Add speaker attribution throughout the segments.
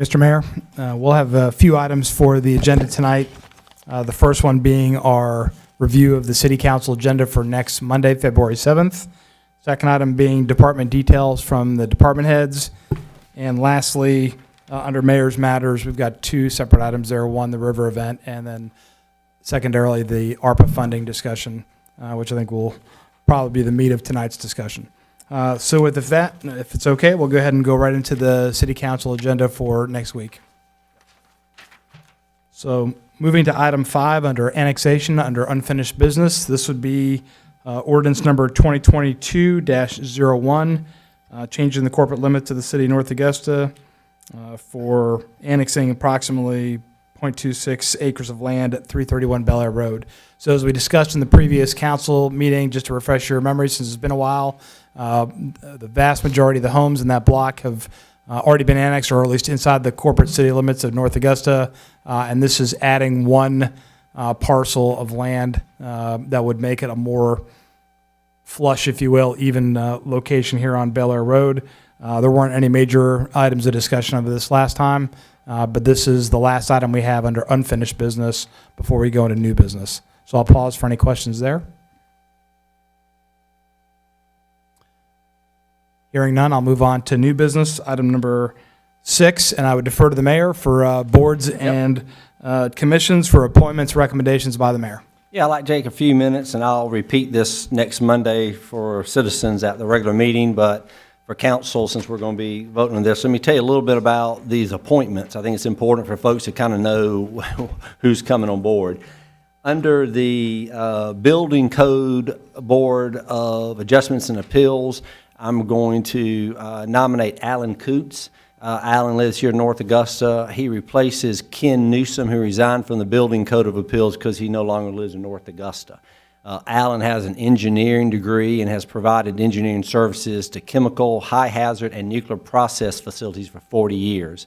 Speaker 1: Mr. Mayor, we'll have a few items for the agenda tonight. The first one being our review of the City Council agenda for next Monday, February 7th. Second item being department details from the department heads. And lastly, under Mayor's Matters, we've got two separate items there. One, the river event, and then secondarily, the ARPA funding discussion, which I think will probably be the meat of tonight's discussion. So with that, if it's okay, we'll go ahead and go right into the City Council agenda for next week. So moving to item 5 under Annexation, under Unfinished Business, this would be ordinance number 2022-01, changing the corporate limits of the city of North Augusta for annexing approximately 0.26 acres of land at 331 Belair Road. So as we discussed in the previous council meeting, just to refresh your memory since it's been a while, the vast majority of the homes in that block have already been annexed, or at least inside the corporate city limits of North Augusta, and this is adding one parcel of land that would make it a more flush, if you will, even location here on Belair Road. There weren't any major items of discussion of this last time, but this is the last item we have under unfinished business before we go into new business. So I'll pause for any questions there. Hearing none, I'll move on to new business, item number 6, and I would defer to the mayor for boards and commissions for appointments, recommendations by the mayor.
Speaker 2: Yeah, I'd like to take a few minutes, and I'll repeat this next Monday for citizens at the regular meeting, but for council, since we're going to be voting on this, let me tell you a little bit about these appointments. I think it's important for folks to kind of know who's coming on board. Under the Building Code Board of Adjustments and Appeals, I'm going to nominate Alan Coots. Alan lives here in North Augusta. He replaces Ken Newsom, who resigned from the Building Code of Appeals because he no longer lives in North Augusta. Alan has an engineering degree and has provided engineering services to chemical, high hazard, and nuclear process facilities for 40 years.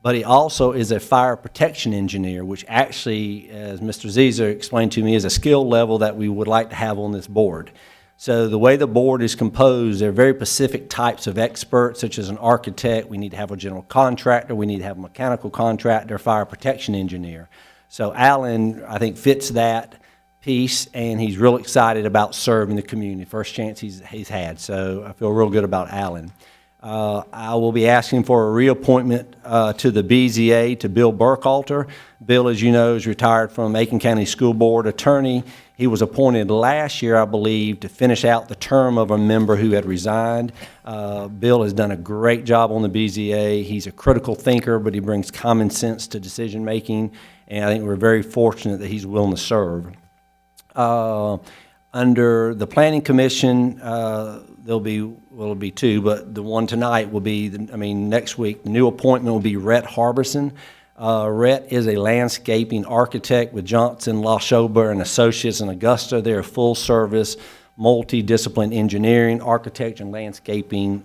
Speaker 2: But he also is a fire protection engineer, which actually, as Mr. Zizer explained to me, is a skill level that we would like to have on this board. So the way the board is composed, there are very specific types of experts, such as an architect. We need to have a general contractor. We need to have a mechanical contractor, fire protection engineer. So Alan, I think, fits that piece, and he's real excited about serving the community. First chance he's had, so I feel real good about Alan. I will be asking for a reappointment to the BZA to Bill Burkhalter. Bill, as you know, is retired from Aiken County School Board attorney. He was appointed last year, I believe, to finish out the term of a member who had resigned. Bill has done a great job on the BZA. He's a critical thinker, but he brings common sense to decision making, and I think we're very fortunate that he's willing to serve. Under the Planning Commission, there'll be two, but the one tonight will be, next week, the new appointment will be Rhett Harbison. Rhett is a landscaping architect with Johnson, LaShober, and Associates in Augusta. They're a full-service, multidiscipline engineering, architecture, and landscaping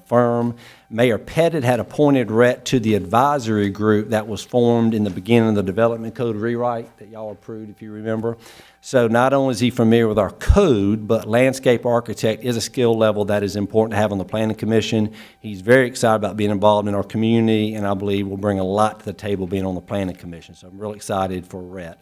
Speaker 2: firm. Mayor Pettit had appointed Rhett to the advisory group that was formed in the beginning of the Development Code rewrite that y'all approved, if you remember. So not only is he familiar with our code, but landscape architect is a skill level that is important to have on the Planning Commission. He's very excited about being involved in our community, and I believe will bring a lot to the table being on the Planning Commission. So I'm really excited for Rhett.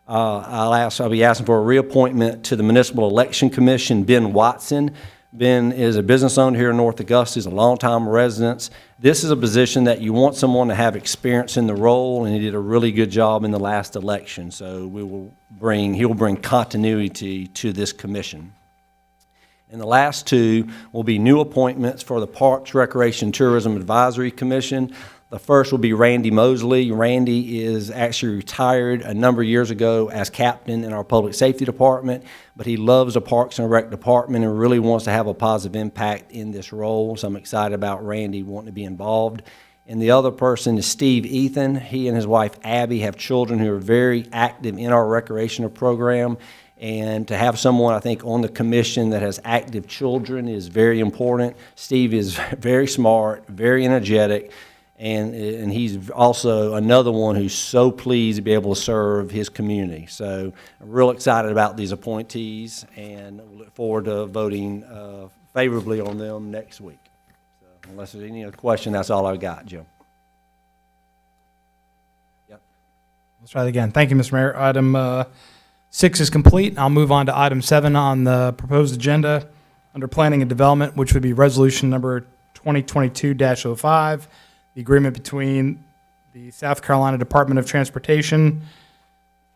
Speaker 2: I'll be asking for a reappointment to the Municipal Election Commission, Ben Watson. Ben is a business owner here in North Augusta. He's a longtime resident. This is a position that you want someone to have experience in the role, and he did a really good job in the last election. So he will bring continuity to this commission. And the last two will be new appointments for the Parks, Recreation, Tourism Advisory Commission. The first will be Randy Mosley. Randy is actually retired a number of years ago as captain in our Public Safety Department, but he loves the Parks and Rec Department and really wants to have a positive impact in this role. So I'm excited about Randy wanting to be involved. And the other person is Steve Ethan. He and his wife Abby have children who are very active in our recreational program. And to have someone, I think, on the commission that has active children is very important. Steve is very smart, very energetic, and he's also another one who's so pleased to be able to serve his community. So I'm real excited about these appointees, and look forward to voting favorably on them next week. So unless there's any other question, that's all I've got, Jim.
Speaker 1: Let's try that again. Thank you, Mr. Mayor. Item 6 is complete. I'll move on to item 7 on the proposed agenda under planning and development, which would be resolution number 2022-05, the agreement between the South Carolina Department of Transportation,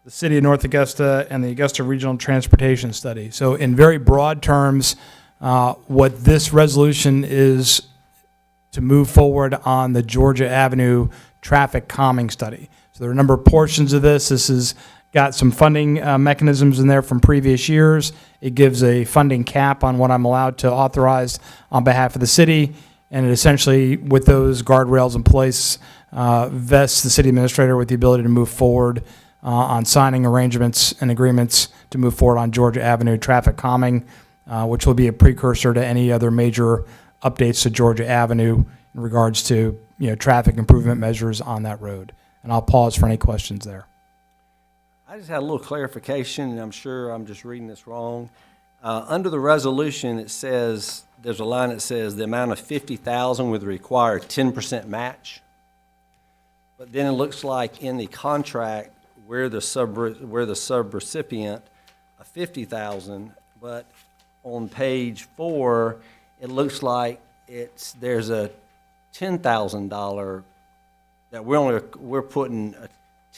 Speaker 1: the City of North Augusta, and the Augusta Regional Transportation Study. So in very broad terms, what this resolution is to move forward on the Georgia Avenue traffic calming study. So there are a number of portions of this. This has got some funding mechanisms in there from previous years. It gives a funding cap on what I'm allowed to authorize on behalf of the city, and it essentially, with those guardrails in place, vests the city administrator with the ability to move forward on signing arrangements and agreements to move forward on Georgia Avenue traffic calming, which will be a precursor to any other major updates to Georgia Avenue in regards to traffic improvement measures on that road. And I'll pause for any questions there.
Speaker 2: I just had a little clarification, and I'm sure I'm just reading this wrong. Under the resolution, it says, there's a line that says the amount of $50,000 would require 10% match. But then it looks like in the contract, we're the subrecipient of $50,000, but on page 4, it looks like there's a $10,000 that we're putting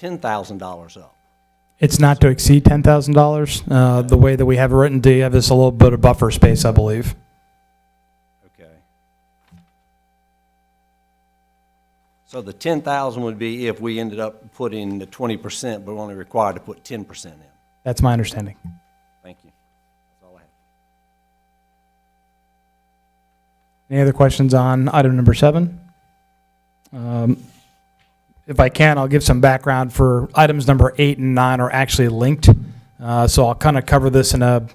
Speaker 2: $10,000 up.
Speaker 1: It's not to exceed $10,000. The way that we have it written, do you have this a little bit of buffer space, I believe.
Speaker 2: Okay. So the 10,000 would be if we ended up putting the 20%, but we're only required to put 10% in.
Speaker 1: That's my understanding.
Speaker 2: Thank you. That's all I have.
Speaker 1: Any other questions on item number 7? If I can, I'll give some background for items number 8 and 9 are actually linked. So I'll kind of cover this in a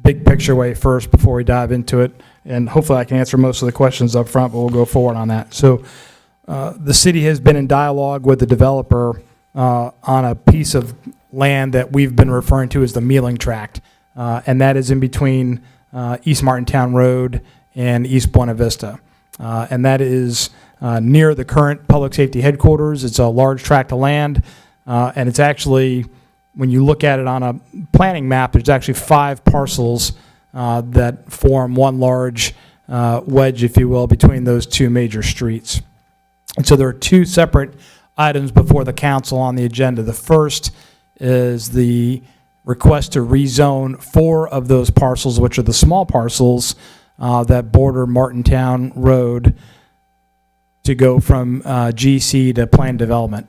Speaker 1: big picture way first before we dive into it. And hopefully I can answer most of the questions up front, but we'll go forward on that. So the city has been in dialogue with the developer on a piece of land that we've been referring to as the Mealing Tract. And that is in between East Martintown Road and East Buena Vista. And that is near the current public safety headquarters. It's a large tract of land, and it's actually, when you look at it on a planning map, there's actually 5 parcels that form one large wedge, if you will, between those 2 major streets. And so there are 2 separate items before the council on the agenda. The first is the request to rezone 4 of those parcels, which are the small parcels that border Martintown Road, to go from GC to planned development.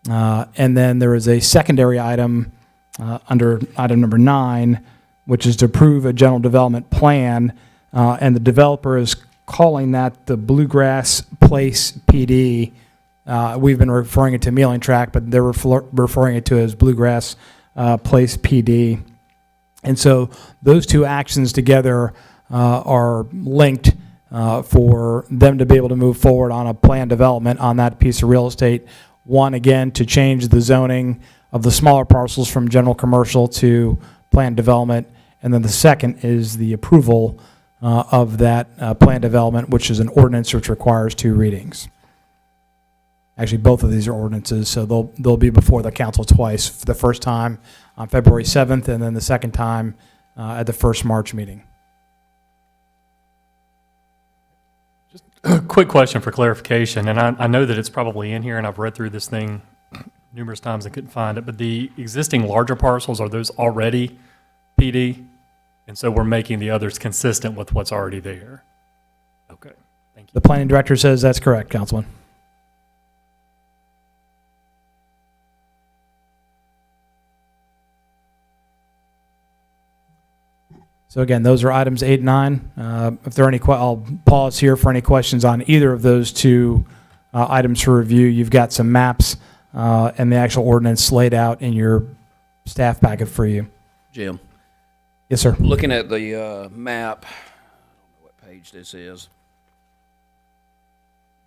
Speaker 1: And then there is a secondary item under item number 9, which is to approve a general development plan, and the developer is calling that the Bluegrass Place PD. We've been referring it to Mealing Tract, but they're referring it to as Bluegrass Place PD. And so those 2 actions together are linked for them to be able to move forward on a planned development on that piece of real estate. One, again, to change the zoning of the smaller parcels from general commercial to planned development. And then the second is the approval of that planned development, which is an ordinance which requires 2 readings. Actually, both of these are ordinances, so they'll be before the council twice. For the first time on February 7th, and then the second time at the first March meeting.
Speaker 3: Quick question for clarification, and I know that it's probably in here, and I've read through this thing numerous times and couldn't find it, but the existing larger parcels, are those already PD? And so we're making the others consistent with what's already there? Okay, thank you.
Speaker 1: The planning director says that's correct, Councilman. So again, those are items 8 and 9. If there are any, I'll pause here for any questions on either of those 2 items for review. You've got some maps and the actual ordinance laid out in your staff packet for you.
Speaker 4: Jim,
Speaker 1: Yes, sir.
Speaker 4: looking at the map, I don't know what page this is.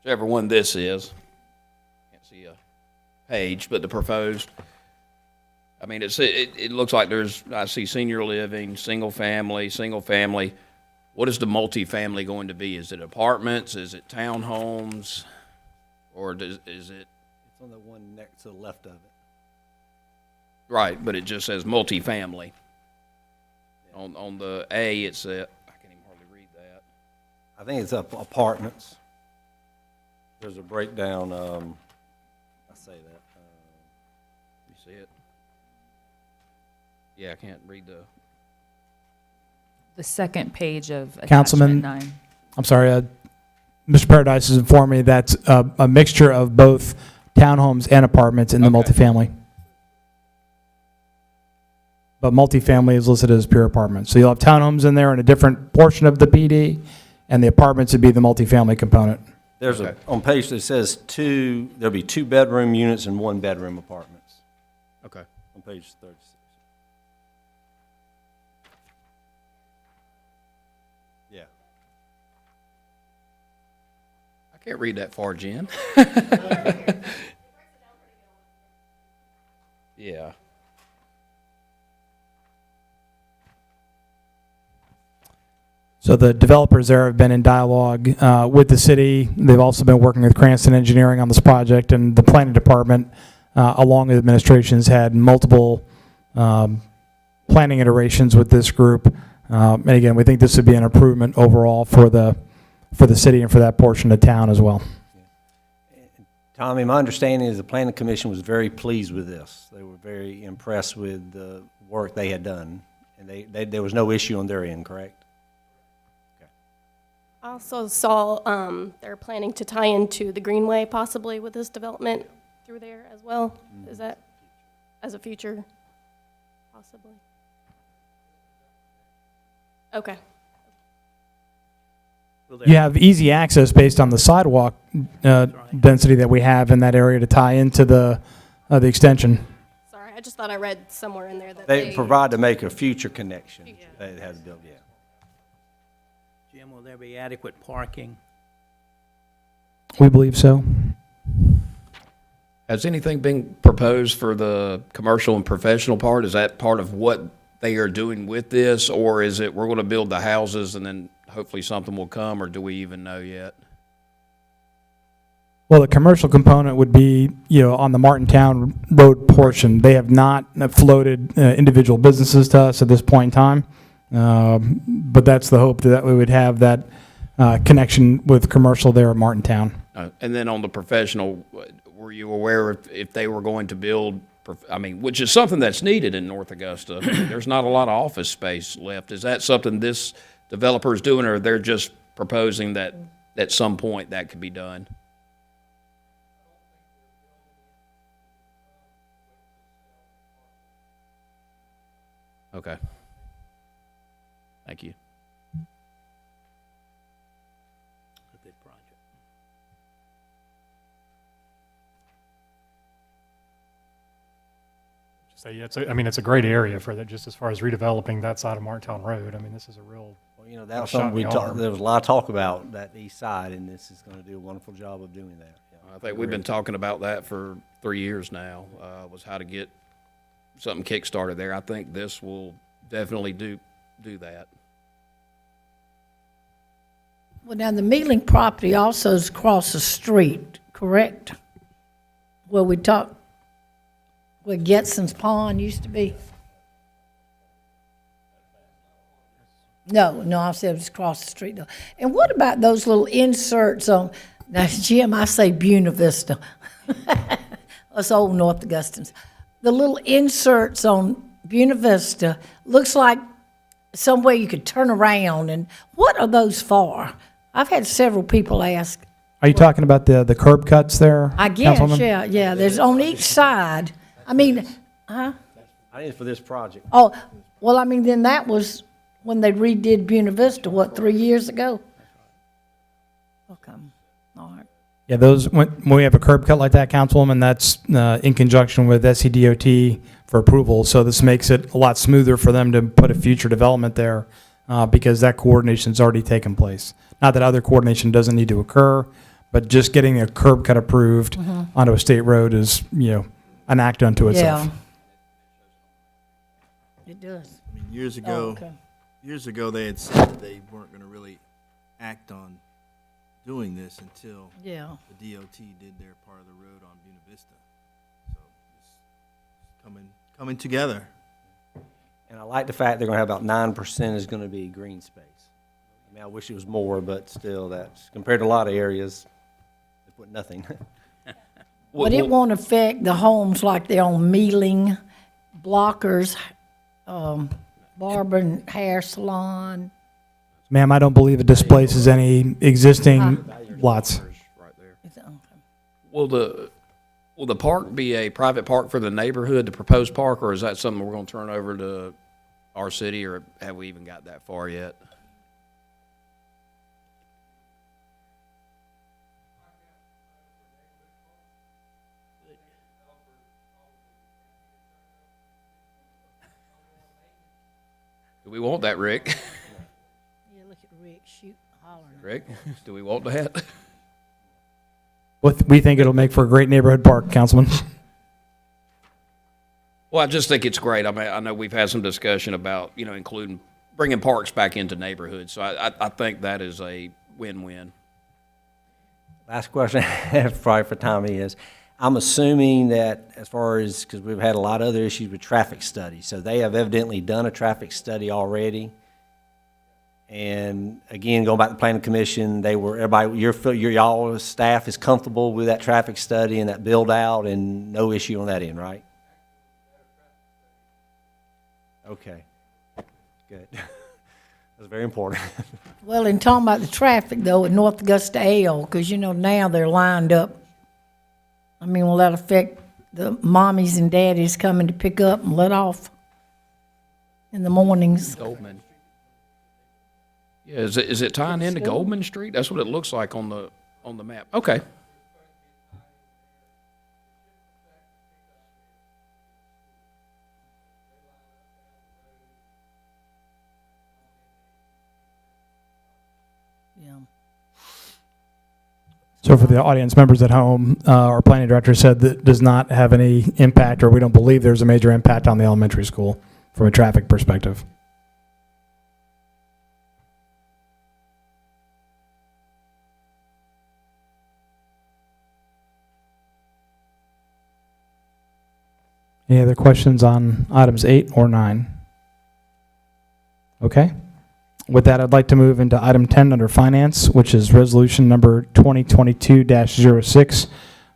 Speaker 4: Whichever one this is. Can't see a page, but the proposed. I mean, it looks like I see senior living, single family. What is the multifamily going to be? Is it apartments? Is it townhomes? Or is it?
Speaker 2: It's on the one next to the left of it.
Speaker 4: Right, but it just says multifamily. On the A, it said, I can't even hardly read that.
Speaker 2: I think it's up apartments. There's a breakdown, I say that.
Speaker 4: You see it? Yeah, I can't read
Speaker 5: The second page of
Speaker 1: Councilman-
Speaker 5: attachment 9.
Speaker 1: I'm sorry, Mr. Paradise has informed me that's a mixture of both townhomes and apartments in the
Speaker 4: Okay.
Speaker 1: multifamily. But multifamily is listed as pure apartments. So you'll have townhomes in there in a different portion of the PD, and the apartments would be the multifamily component.
Speaker 2: There's
Speaker 4: Okay.
Speaker 2: on page that says there'll be 2-bedroom units and 1-bedroom apartments
Speaker 4: Okay.
Speaker 2: on page 36. Yeah.
Speaker 4: I can't read that far, Jen. Yeah.
Speaker 1: So the developers there have been in dialogue with the city. They've also been working with Cranston Engineering on this project, and the planning department, along with administrations, had multiple planning iterations with this group. And again, we think this would be an improvement overall for the city and for that portion of town as well.
Speaker 2: Tommy, my understanding is the planning commission was very pleased with this. They were very impressed with the work they had done, and there was no issue on their end, correct?
Speaker 6: I also saw they're planning to tie into the Greenway possibly with this development through there as well. Is that as a future, possibly? Okay.
Speaker 1: You have easy access based on the sidewalk density that we have in that area to tie into the extension.
Speaker 6: Sorry, I just thought I read somewhere in there that
Speaker 2: They provide to make a future connection.
Speaker 6: Yeah.
Speaker 2: They had built, yeah.
Speaker 7: Jim, will there be adequate parking?
Speaker 1: We believe so.
Speaker 4: Has anything been proposed for the commercial and professional part? Is that part of what they are doing with this? Or is it we're going to build the houses and then hopefully something will come, or do we even know yet?
Speaker 1: Well, the commercial component would be, on the Martintown Road portion. They have not floated individual businesses to us at this point in time. But that's the hope, that we would have that connection with commercial there at Martintown.
Speaker 4: And then on the professional, were you aware if they were going to build, which is something that's needed in North Augusta? There's not a lot of office space left. Is that something this developer is doing, or they're just proposing that at some point that could be done? Okay. Thank you.
Speaker 7: A big project.
Speaker 3: So, yeah, it's a great area for that, just as far as redeveloping that side of Martintown Road. I mean, this is a real,
Speaker 2: Well, that was
Speaker 3: shot in
Speaker 2: something
Speaker 3: the arm.
Speaker 2: there was a lot of talk about, that east side, and this is going to do a wonderful job of doing that. Yeah.
Speaker 4: I think we've been talking about that for 3 years now, was how to get something kick-started there. I think this will definitely do that.
Speaker 8: Well, now, the Mealing property also is across the street, correct? Where we talked, where Getson's Pond used to be? No, I said it was across the street, though. And what about those little inserts on, now, Jim, I say Buena Vista. Us old North Augustans. The little inserts on Buena Vista, looks like somewhere you could turn around, and what are those for? I've had several people ask.
Speaker 1: Are you talking about the curb cuts there,
Speaker 8: I guess,
Speaker 1: Councilwoman?
Speaker 8: yeah, there's on each side. I mean,
Speaker 2: I think it's for this project.
Speaker 8: oh, well, I mean, then that was when they redid Buena Vista, 3 years ago? Okay, all right.
Speaker 1: Yeah, those, when we have a curb cut like that, Councilwoman, that's in conjunction with SCDOT for approval. So this makes it a lot smoother for them to put a future development there because that coordination's already taken place. Not that other coordination doesn't need to occur, but just getting a curb cut approved onto a state road is, an act unto itself.
Speaker 8: Yeah. It does.
Speaker 9: I mean, years
Speaker 8: Oh,
Speaker 9: ago,
Speaker 8: okay.
Speaker 9: they had said that they weren't going to really act on doing this until
Speaker 8: Yeah.
Speaker 9: the DOT did their part of the road on Buena Vista. So it's coming. coming together.
Speaker 2: And I like the fact they're gonna have about 9% is gonna be green space. I mean, I wish it was more, but still, that's, compared to a lot of areas, they put nothing.
Speaker 8: But it won't affect the homes like they're on Mealing, Blockers, barber and hair salon.
Speaker 1: Ma'am, I don't believe it displaces any existing lots.
Speaker 4: Right there.
Speaker 8: It's,
Speaker 4: Will the park be a private park for the neighborhood, the proposed park, or is that something we're gonna turn over to our city, or have we even got that far yet? Do we want that, Rick?
Speaker 8: Yeah, look at Rick shoot, hollering.
Speaker 4: Rick, do we want that?
Speaker 1: We think it'll make for a great neighborhood park, Councilman.
Speaker 4: Well, I just think it's great. I mean, I know we've had some discussion about, including, bringing parks back into neighborhoods. So I think that is a win-win.
Speaker 2: Last question I have probably for Tommy is, I'm assuming that as far as, because we've had a lot of other issues with traffic studies, so they have evidently done a traffic study already. And again, going back to the planning commission, they were, everybody, y'all staff is comfortable with that traffic study and that build out and no issue on that end, right? Okay, good. That's very important.
Speaker 8: Well, in talking about the traffic though, at North Augusta Ale, because now they're lined up. I mean, will that affect the mommies and daddies coming to pick up and let off in the mornings?
Speaker 4: Goldman. Yeah, is it tying into Goldman Street? That's what it looks like on the map. Okay.
Speaker 8: Yeah.
Speaker 1: So for the audience members at home, our planning director said that does not have any impact, or we don't believe there's a major impact on the elementary school from a traffic perspective. Any other questions on items 8 or 9? Okay. With that, I'd like to move into item 10 under finance, which is resolution number 2022-06,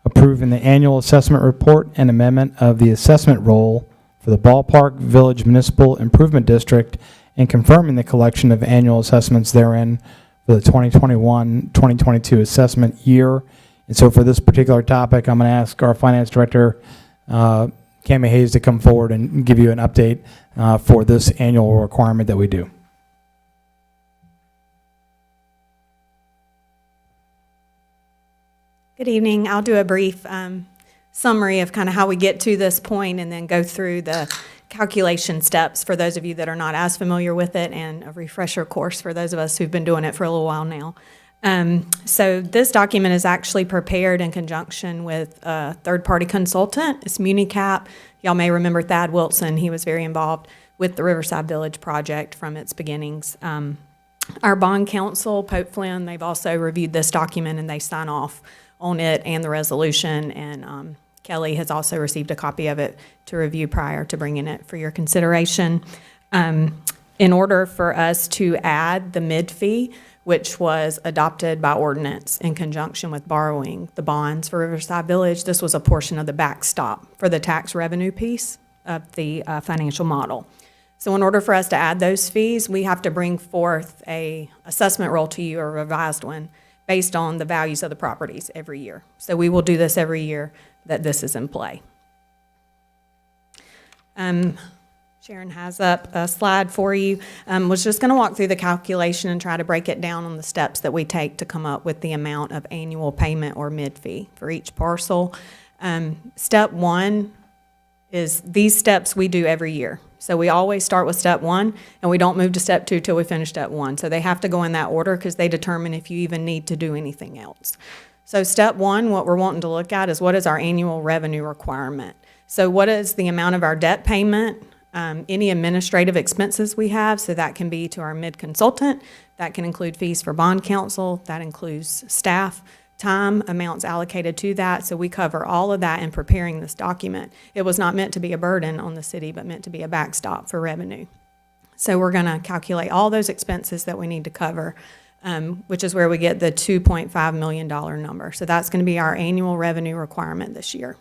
Speaker 1: approving the annual assessment report and amendment of the assessment roll for the Ballpark Village Municipal Improvement District and confirming the collection of annual assessments therein for the 2021-2022 assessment year. And so for this particular topic, I'm going to ask our finance director, Cammie Hayes, to come forward and give you an update for this annual requirement that we do.
Speaker 5: Good evening. I'll do a brief summary of kind of how we get to this point and then go through the calculation steps for those of you that are not as familiar with it, and a refresher course for those of us who've been doing it for a little while now. So this document is actually prepared in conjunction with a third-party consultant. It's MuniCap. Y'all may remember Thad Wilson. He was very involved with the Riverside Village project from its beginnings. Our bond counsel, Pope Flynn, they've also reviewed this document and they sign off on it and the resolution, and Kelly has also received a copy of it to review prior to bringing it for your consideration. In order for us to add the mid fee, which was adopted by ordinance in conjunction with borrowing the bonds for Riverside Village, this was a portion of the backstop for the tax revenue piece of the financial model. So in order for us to add those fees, we have to bring forth a assessment roll to you, a revised one, based on the values of the properties every year. So we will do this every year that this is in play. Sharon has up a slide for you. Was just going to walk through the calculation and try to break it down on the steps that we take to come up with the amount of annual payment or mid fee for each parcel. Step one is these steps we do every year. So we always start with step one, and we don't move to step two till we finish step one. So they have to go in that order because they determine if you even need to do anything else. So step one, what we're wanting to look at is what is our annual revenue requirement. So what is the amount of our debt payment, any administrative expenses we have, so that can be to our mid-consultant, that can include fees for bond counsel, that includes staff, time amounts allocated to that, so we cover all of that in preparing this document. It was not meant to be a burden on the city, but meant to be a backstop for revenue. So we're gonna calculate all those expenses that we need to cover, which is where we get the $2.5 million number. So that's gonna be our annual revenue requirement this year.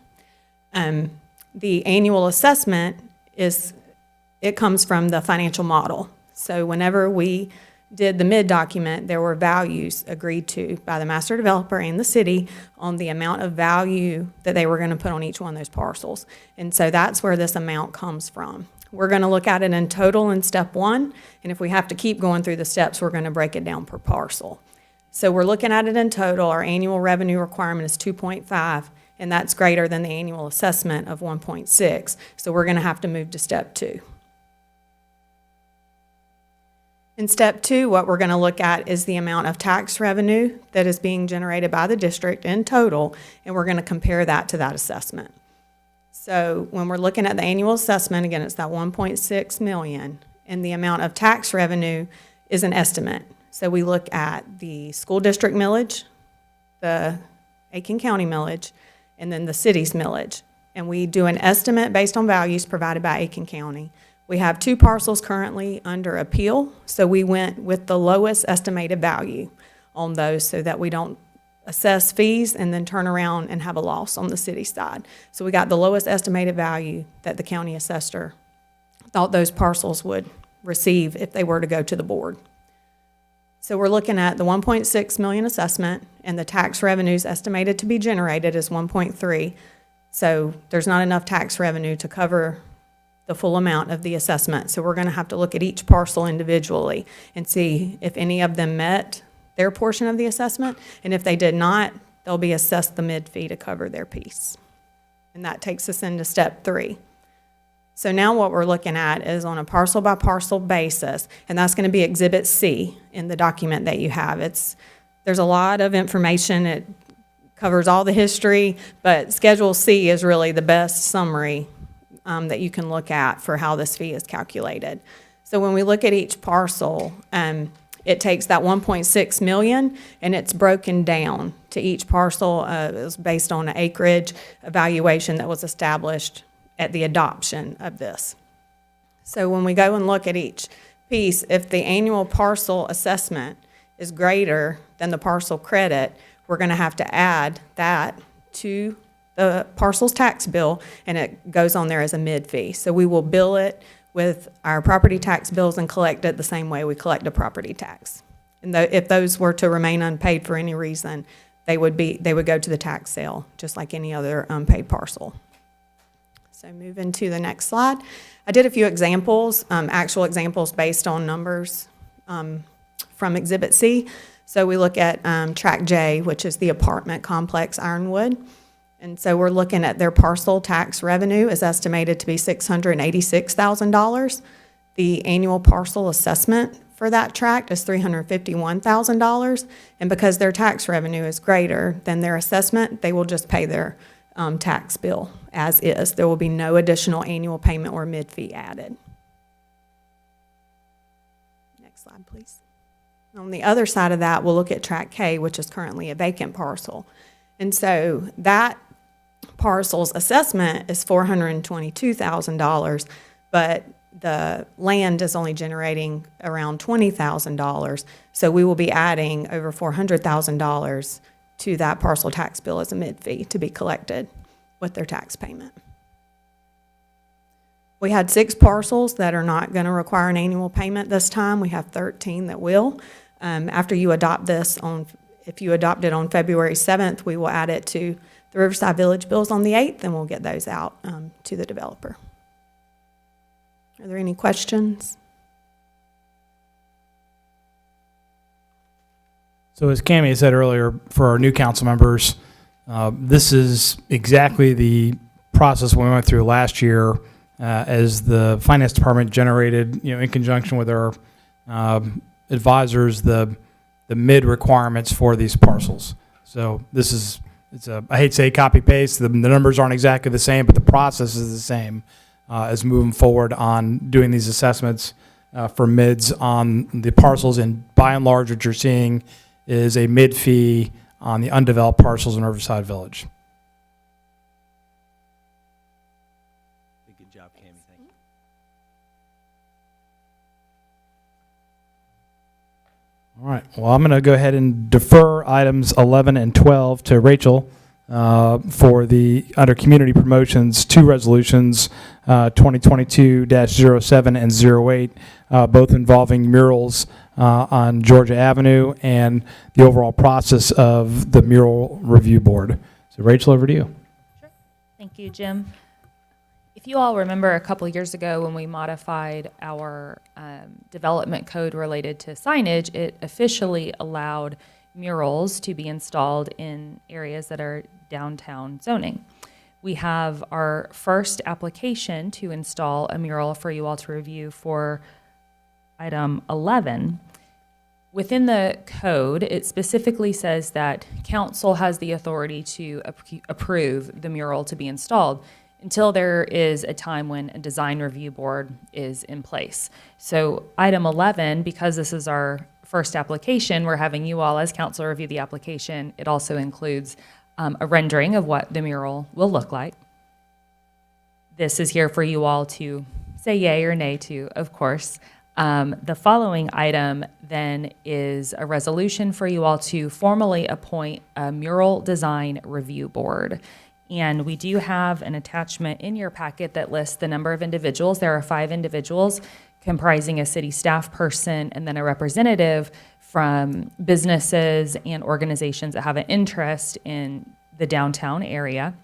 Speaker 5: The annual assessment it comes from the financial model. So whenever we did the mid document, there were values agreed to by the master developer and the city on the amount of value that they were gonna put on each one of those parcels. And so that's where this amount comes from. We're gonna look at it in total in step one, and if we have to keep going through the steps, we're gonna break it down per parcel. So we're looking at it in total. Our annual revenue requirement is 2.5, and that's greater than the annual assessment of 1.6. So we're gonna have to move to step two. In step two, what we're gonna look at is the amount of tax revenue that is being generated by the district in total, and we're gonna compare that to that assessment. So when we're looking at the annual assessment, again, it's that 1.6 million, and the amount of tax revenue is an estimate. So we look at the school district millage, the Aiken County millage, and then the city's millage. And we do an estimate based on values provided by Aiken County. We have 2 parcels currently under appeal, so we went with the lowest estimated value on those so that we don't assess fees and then turn around and have a loss on the city side. So we got the lowest estimated value that the county assessor thought those parcels would receive if they were to go to the board. So we're looking at the 1.6 million assessment, and the tax revenues estimated to be generated is 1.3. So there's not enough tax revenue to cover the full amount of the assessment. So we're gonna have to look at each parcel individually and see if any of them met their portion of the assessment, and if they did not, they'll be assessed the mid fee to cover their piece. And that takes us into step 3. So now what we're looking at is on a parcel by parcel basis, and that's gonna be Exhibit C in the document that you have. There's a lot of information. It covers all the history, but Schedule C is really the best summary that you can look at for how this fee is calculated. So when we look at each parcel, it takes that 1.6 million and it's broken down to each parcel. It was based on an acreage evaluation that was established at the adoption of this. So when we go and look at each piece, if the annual parcel assessment is greater than the parcel credit, we're gonna have to add that to the parcel's tax bill, and it goes on there as a mid fee. So we will bill it with our property tax bills and collect it the same way we collect a property tax. And if those were to remain unpaid for any reason, they would go to the tax sale, just like any other unpaid parcel. So moving to the next slide. I did a few examples, actual examples based on numbers from Exhibit C. So we look at Track J, which is the apartment complex Ironwood. And so we're looking at their parcel tax revenue is estimated to be $686,000. The annual parcel assessment for that tract is $351,000. And because their tax revenue is greater than their assessment, they will just pay their tax bill as is. There will be no additional annual payment or mid fee added. Next slide, please. On the other side of that, we'll look at Tract K, which is currently a vacant parcel. And so that parcel's assessment is $422,000, but the land is only generating around $20,000. So we will be adding over $400,000 to that parcel tax bill as a mid fee to be collected with their tax payment. We had 6 parcels that are not going to require an annual payment this time. We have 13 that will. After you adopt this if you adopt it on February 7th, we will add it to the Riverside Village bills on the 8th, and we'll get those out to the developer. Are there any questions?
Speaker 1: So as Cammie said earlier, for our new council members, this is exactly the process we went through last year as the finance department generated, in conjunction with our advisors, the mid requirements for these parcels. So this is, I hate to say copy paste, the numbers aren't exactly the same, but the process is the same as moving forward on doing these assessments for mids on the parcels. And by and large, what you're seeing is a mid fee on the undeveloped parcels in Riverside Village.
Speaker 2: Good job, Cammie, thank you.
Speaker 1: All right. Well, I'm going to go ahead and defer items 11 and 12 to Rachel for the, under community promotions, two resolutions, 2022-07 and 08, both involving murals on Georgia Avenue and the overall process of the mural review board. So Rachel, over to you.
Speaker 10: Thank you, Jim. If you all remember a couple years ago when we modified our development code related to signage, it officially allowed murals to be installed in areas that are downtown zoning. We have our first application to install a mural for you all to review for item 11. Within the code, it specifically says that council has the authority to approve the mural to be installed until there is a time when a design review board is in place. So item 11, because this is our first application, we're having you all as council review the application. It also includes a rendering of what the mural will look like. This is here for you all to say yay or nay to, of course. The following item then is a resolution for you all to formally appoint a mural design review board. And we do have an attachment in your packet that lists the number of individuals. There are 5 individuals comprising a city staff person and then a representative from businesses and organizations that have an interest in the downtown area.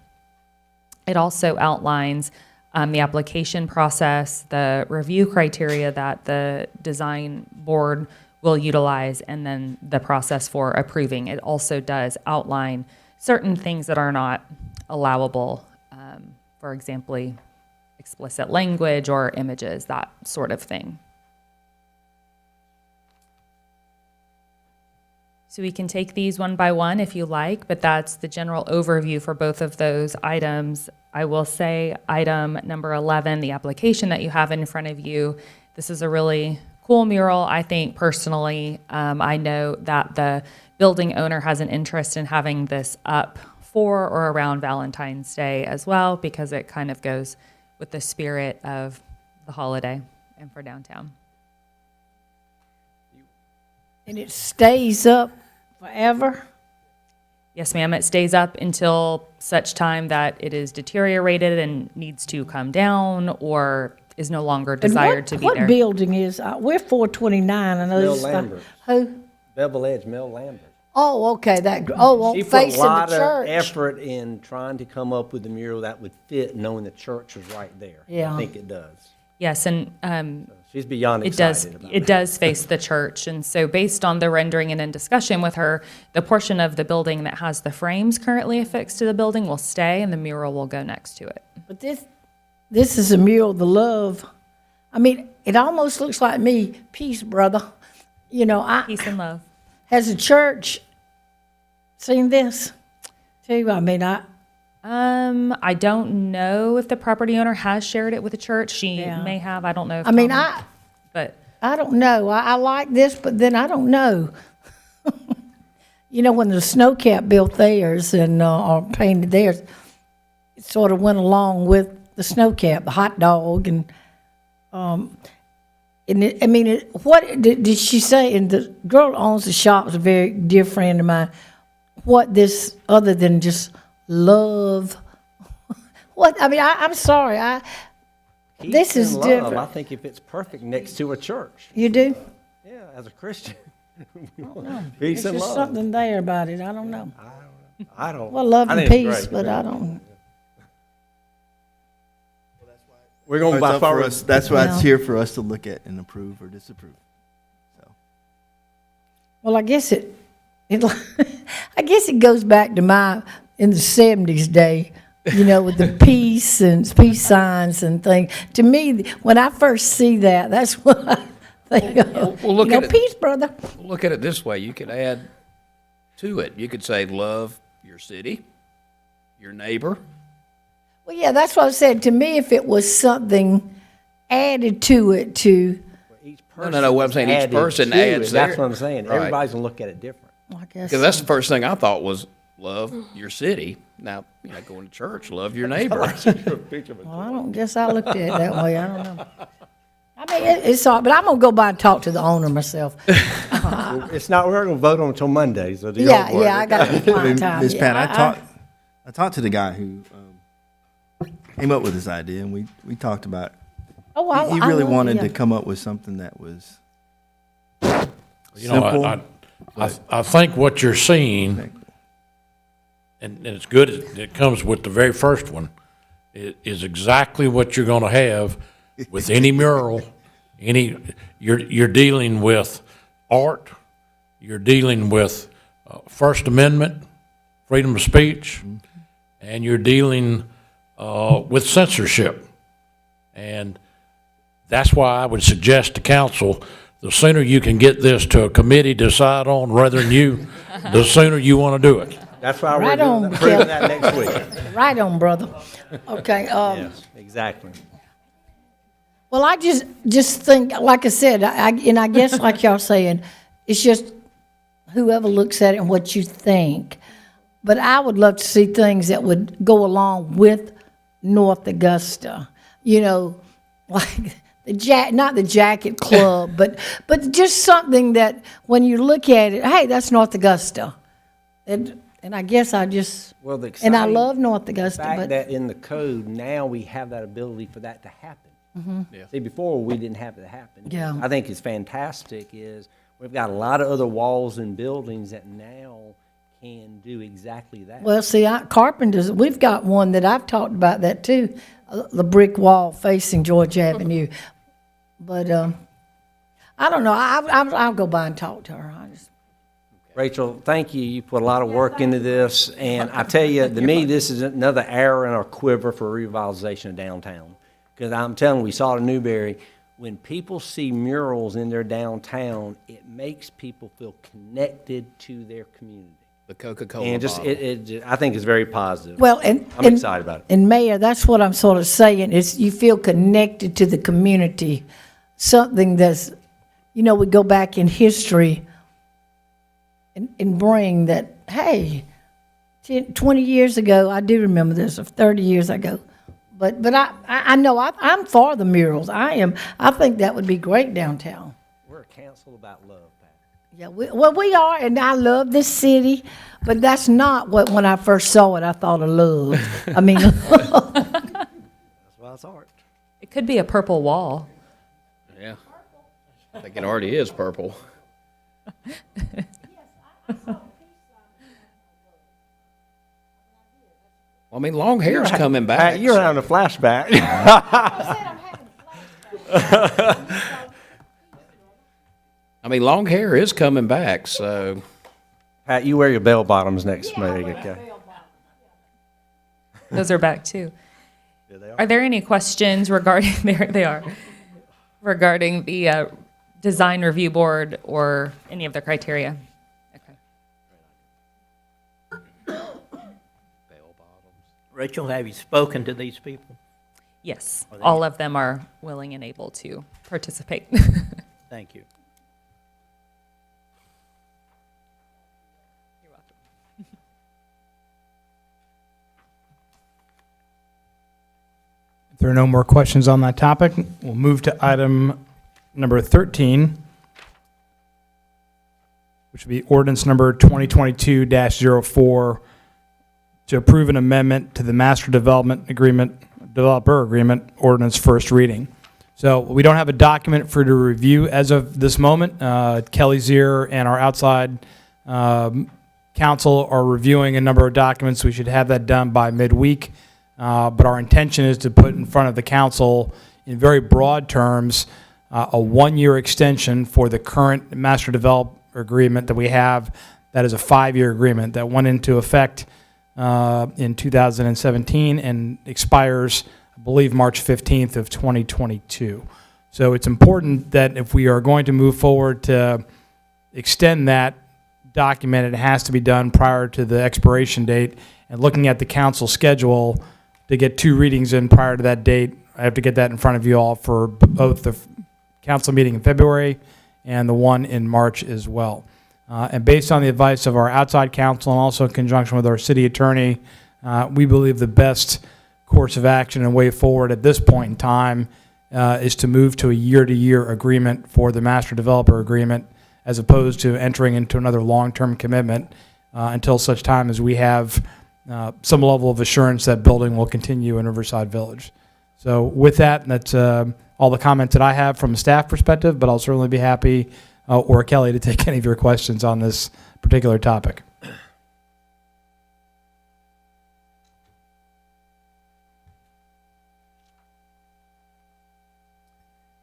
Speaker 10: It also outlines the application process, the review criteria that the design board will utilize, and then the process for approving. It also does outline certain things that are not allowable, for example, explicit language or images, that sort of thing. So we can take these one by one if you like, but that's the general overview for both of those items. I will say item number 11, the application that you have in front of you, this is a really cool mural. I think personally, I know that the building owner has an interest in having this up for or around Valentine's Day as well, because it kind of goes with the spirit of the holiday and for downtown.
Speaker 8: And it stays up forever?
Speaker 10: Yes, ma'am. It stays up until such time that it is deteriorated and needs to come down or is no longer desired to be there.
Speaker 8: What building is, we're 429, I know
Speaker 2: Mel
Speaker 8: this is
Speaker 2: Lambert.
Speaker 8: who?
Speaker 2: Bevel Edge, Mel Lambert.
Speaker 8: Oh, okay,
Speaker 2: She put a
Speaker 8: facing the
Speaker 2: lot of
Speaker 8: church.
Speaker 2: effort in trying to come up with a mural that would fit, knowing the church was right there.
Speaker 8: Yeah.
Speaker 2: I think it does.
Speaker 10: Yes, and
Speaker 2: She's beyond
Speaker 10: it does.
Speaker 2: excited about
Speaker 10: It does face the church, and so based on the rendering and in discussion with her, the portion of the building that has the frames currently affixed to the building will stay, and the mural will go next to it.
Speaker 8: But this is a mural, the love. I mean, it almost looks like me, peace, brother. You know,
Speaker 10: Peace and love.
Speaker 8: has the church seen this too? I mean,
Speaker 10: I don't know if the property owner has shared it with the church. She
Speaker 8: Yeah.
Speaker 10: may have. I don't know. If
Speaker 8: I mean,
Speaker 10: Tom- but
Speaker 8: I don't know. I like this, but then I don't know. You know, when the Snow Cap built theirs and or painted theirs, it sort of went along with the Snow Cap, the hot dog, and what did she say? And the girl who owns the shop is a very dear friend of mine. What this other than just love? What I mean, I'm sorry. This is
Speaker 2: love,
Speaker 8: different.
Speaker 2: I think if it's perfect next to a church.
Speaker 8: You do?
Speaker 2: Yeah, as a Christian.
Speaker 8: There's
Speaker 2: Peace and
Speaker 8: just
Speaker 2: love.
Speaker 8: something there about it. I don't know.
Speaker 2: I don't.
Speaker 8: Well, love
Speaker 2: I
Speaker 8: and
Speaker 2: think it's
Speaker 8: peace,
Speaker 2: great.
Speaker 8: but I don't.
Speaker 2: We're going
Speaker 9: It's
Speaker 2: by
Speaker 9: up for
Speaker 2: forward.
Speaker 9: us. That's why it's
Speaker 8: Yeah.
Speaker 9: here for us to look at and approve or disapprove. So.
Speaker 8: Well, I guess I guess it goes back to in the 70s day, you know, with the peace and peace signs and things. To me, when I first see that, that's what I think of.
Speaker 4: Well, look
Speaker 8: You know,
Speaker 4: at it.
Speaker 8: peace, brother.
Speaker 4: Look at it this way. You could add to it. You could say, love your city, your neighbor.
Speaker 8: Well, yeah, that's what I said. To me, if it was something added to it
Speaker 2: Each
Speaker 4: No, what I'm saying, each
Speaker 2: added
Speaker 4: person
Speaker 2: to
Speaker 4: adds
Speaker 2: it. That's
Speaker 4: their-
Speaker 2: what I'm saying.
Speaker 4: Right.
Speaker 2: Everybody's gonna look at it different.
Speaker 8: I guess.
Speaker 4: Because that's the first thing I thought was love your city. Now, going to church, love your neighbor.
Speaker 8: Well, I don't guess I looked at it that way. I don't know. I mean, it's all, but I'm gonna go by and talk to the owner myself.
Speaker 2: It's not, we're gonna vote on until Monday, so do your
Speaker 8: Yeah,
Speaker 2: homework.
Speaker 8: yeah, I got to find time.
Speaker 9: Ms. Pat,
Speaker 8: Yeah,
Speaker 9: I talked to the guy who came up with this idea, and we talked about, he
Speaker 8: I
Speaker 9: really
Speaker 8: know,
Speaker 9: wanted
Speaker 8: yeah.
Speaker 9: to come up with something that was
Speaker 11: You know,
Speaker 9: simple.
Speaker 11: I think what you're seeing, and it's good, it comes with the very first one, is exactly what you're gonna have with any mural, you're dealing with art, you're dealing with First Amendment, freedom of speech, and you're dealing with censorship. And that's why I would suggest to council, the sooner you can get this to a committee to decide on rather than you, the sooner you want to do it.
Speaker 2: That's why we're
Speaker 8: Right on,
Speaker 2: approving that next week.
Speaker 8: Right on, brother. Okay,
Speaker 2: Yes, exactly.
Speaker 8: well, I just think, like I said, and I guess like y'all saying, it's just whoever looks at it and what you think. But I would love to see things that would go along with North Augusta, like not the jacket club, but just something that when you look at it, hey, that's North Augusta. And I guess I just,
Speaker 2: Well, the
Speaker 8: and I
Speaker 2: exciting
Speaker 8: love North
Speaker 2: The
Speaker 8: Augusta,
Speaker 2: fact
Speaker 8: but
Speaker 2: that in the code, now we have that ability for that to happen. See, before, we didn't have it happen.
Speaker 8: Yeah.
Speaker 2: I think it's fantastic is, we've got a lot of other walls and buildings that now can do exactly that.
Speaker 8: well, see, Carpenters, we've got one that I've talked about that too, the brick wall facing George Avenue. But I don't know. I'll go by and talk to her.
Speaker 2: Rachel, thank you. You put a lot of work into this, and I tell you, to me, this is another arrow in our quiver for revitalization of downtown. Because I'm telling you, we saw it in Newberry, when people see murals in their downtown, it makes people feel connected to their community.
Speaker 4: The Coca-Cola
Speaker 2: And just,
Speaker 4: bottle.
Speaker 2: I think it's very positive.
Speaker 8: Well,
Speaker 2: I'm excited about it.
Speaker 8: And Mayor, that's what I'm sort of saying, is you feel connected to the community. Something that's, we go back in history and bring that, hey, 10, 20 years ago, I do remember this, or 30 years ago. But I know I'm for the murals. I am. I think that would be great downtown.
Speaker 2: We're a council about love, Pat.
Speaker 8: Yeah, we are, and I love this city, but that's not what, when I first saw it, I thought of love. I mean,
Speaker 2: That's why it's art.
Speaker 10: It could be a purple wall.
Speaker 4: Yeah. I think it already is purple. Well, I mean, long hair's coming back.
Speaker 2: Pat, you're having a flashback.
Speaker 4: I mean, long hair is coming back, so.
Speaker 2: Pat, you wear your bell bottoms next meeting, okay?
Speaker 10: Those are back too. Are there any questions regarding, there they are, regarding the design review board or any of the criteria? Okay.
Speaker 7: Rachel, have you spoken to these people?
Speaker 10: Yes, all of them are willing and able to participate.
Speaker 7: Thank you.
Speaker 1: If there are no more questions on that topic, we'll move to item number 13, which would be ordinance number 2022-04, to approve an amendment to the master developer agreement ordinance first reading. So we don't have a document for you to review as of this moment. Kelly Zier and our outside counsel are reviewing a number of documents. We should have that done by midweek. But our intention is to put in front of the council, in very broad terms, a one-year extension for the current master developer agreement that we have. That is a 5-year agreement that went into effect in 2017 and expires, I believe, March 15th of 2022. So it's important that if we are going to move forward to extend that document, it has to be done prior to the expiration date. And looking at the council schedule, to get 2 readings in prior to that date, I have to get that in front of you all for both the council meeting in February and the one in March as well. And based on the advice of our outside counsel and also in conjunction with our city attorney, we believe the best course of action and way forward at this point in time is to move to a year-to-year agreement for the master developer agreement, as opposed to entering into another long-term commitment until such time as we have some level of assurance that building will continue in Riverside Village. So with that, that's all the comments that I have from a staff perspective, but I'll certainly be happy, or Kelly, to take any of your questions on this particular topic.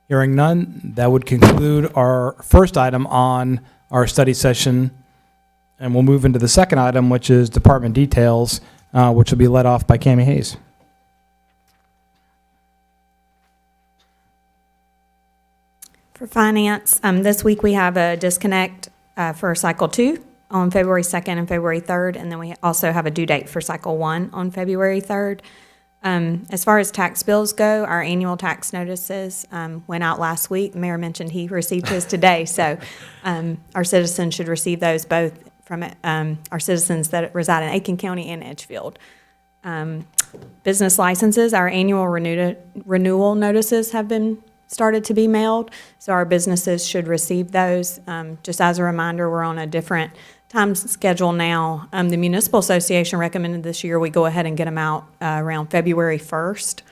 Speaker 1: Hearing none, that would conclude our first item on our study session, and we'll move into the second item, which is department details, which will be led off by Cammie Hayes.
Speaker 5: For finance, this week we have a disconnect for cycle 2 on February 2nd and February 3rd, and then we also have a due date for cycle 1 on February 3rd. As far as tax bills go, our annual tax notices went out last week. The mayor mentioned he received his today, so our citizens should receive those both from our citizens that reside in Aiken County and Edgefield. Business licenses, our annual renewal notices have been started to be mailed, so our businesses should receive those. Just as a reminder, we're on a different time schedule now. The Municipal Association recommended this year we go ahead and get them out around February 1st.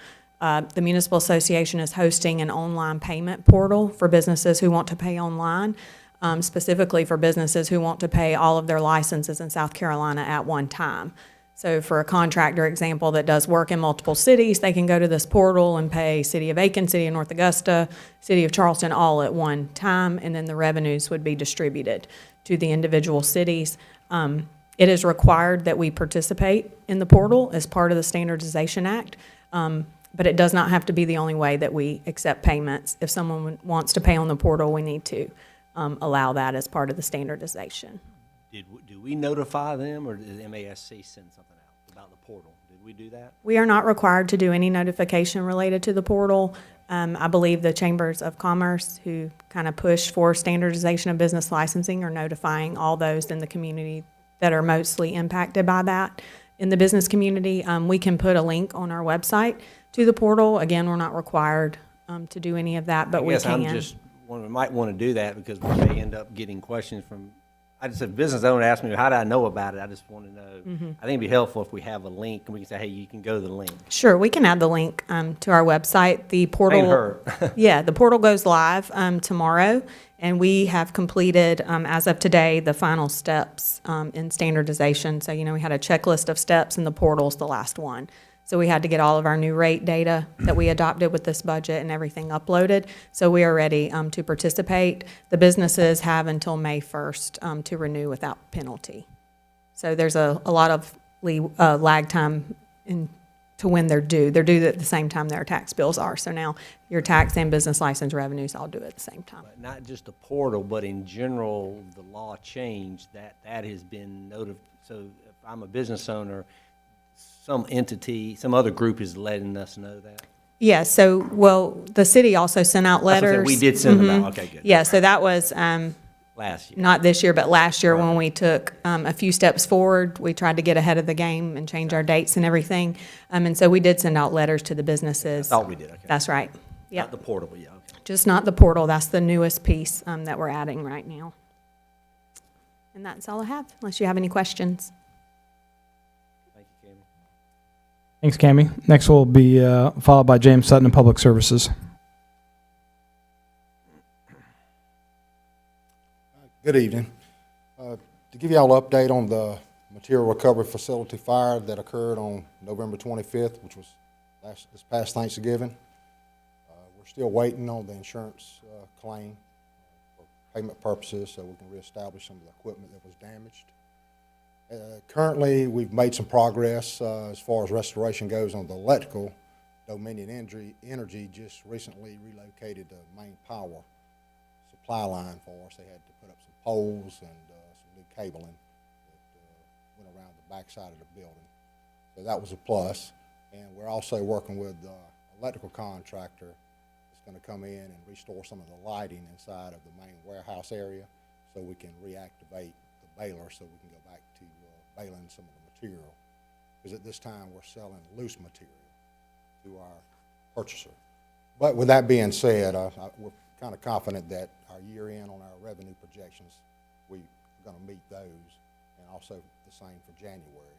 Speaker 5: The Municipal Association is hosting an online payment portal for businesses who want to pay online, specifically for businesses who want to pay all of their licenses in South Carolina at one time. So for a contractor example that does work in multiple cities, they can go to this portal and pay City of Aiken, City of North Augusta, City of Charleston all at one time, and then the revenues would be distributed to the individual cities. It is required that we participate in the portal as part of the Standardization Act, but it does not have to be the only way that we accept payments. If someone wants to pay on the portal, we need to allow that as part of the standardization.
Speaker 2: Do we notify them, or did MASC send something out about the portal? Did we do that?
Speaker 5: We are not required to do any notification related to the portal. I believe the Chambers of Commerce, who kind of push for standardization of business licensing, are notifying all those in the community that are mostly impacted by that. In the business community, we can put a link on our website to the portal. Again, we're not required to do any of that, but we can.
Speaker 2: We might want to do that because we may end up getting questions from, I just said, business owner asked me, how did I know about it? I just want to know. I think it'd be helpful if we have a link and we can say, hey, you can go to the link.
Speaker 5: Sure, we can add the link to our website. The portal,
Speaker 2: Ain't hurt.
Speaker 5: yeah, the portal goes live tomorrow, and we have completed, as of today, the final steps in standardization. So, we had a checklist of steps, and the portal's the last one. So we had to get all of our new rate data that we adopted with this budget and everything uploaded. So we are ready to participate. The businesses have until May 1st to renew without penalty. So there's a lot of lag time to when they're due. They're due at the same time their tax bills are. So now your tax and business license revenues all due at the same time.
Speaker 2: But not just the portal, but in general, the law changed, that has been notified. So if I'm a business owner, some entity, some other group is letting us know that?
Speaker 5: Yeah, so, the city also sent out letters.
Speaker 2: We did send them out, okay, good.
Speaker 5: Yeah, so that was
Speaker 2: Last year.
Speaker 5: not this year, but last year when we took a few steps forward. We tried to get ahead of the game and change our dates and everything. And so we did send out letters to the businesses.
Speaker 2: I thought we did, okay.
Speaker 5: That's right. Yeah,
Speaker 2: Not the portal, but yeah, okay.
Speaker 5: just not the portal. That's the newest piece that we're adding right now. And that's all I have, unless you have any questions.
Speaker 2: Thank you, Cammie.
Speaker 1: Thanks, Cammie. Next will be followed by James Sutton in Public Services.
Speaker 12: Good evening. To give you all an update on the material recovery facility fire that occurred on November 25th, which was this past Thanksgiving. We're still waiting on the insurance claim for payment purposes so we can reestablish some of the equipment that was damaged. Currently, we've made some progress as far as restoration goes on the electrical. Dominion Energy just recently relocated the main power supply line for us. They had to put up some poles and some new cabling that went around the backside of the building. So that was a plus. And we're also working with the electrical contractor that's going to come in and restore some of the lighting inside of the main warehouse area. so we can reactivate the baler so we can go back to baling some of the material. Because at this time, we're selling loose material to our purchaser. But with that being said, we're kind of confident that our year end on our revenue projections, we're going to meet those, and also the same for January.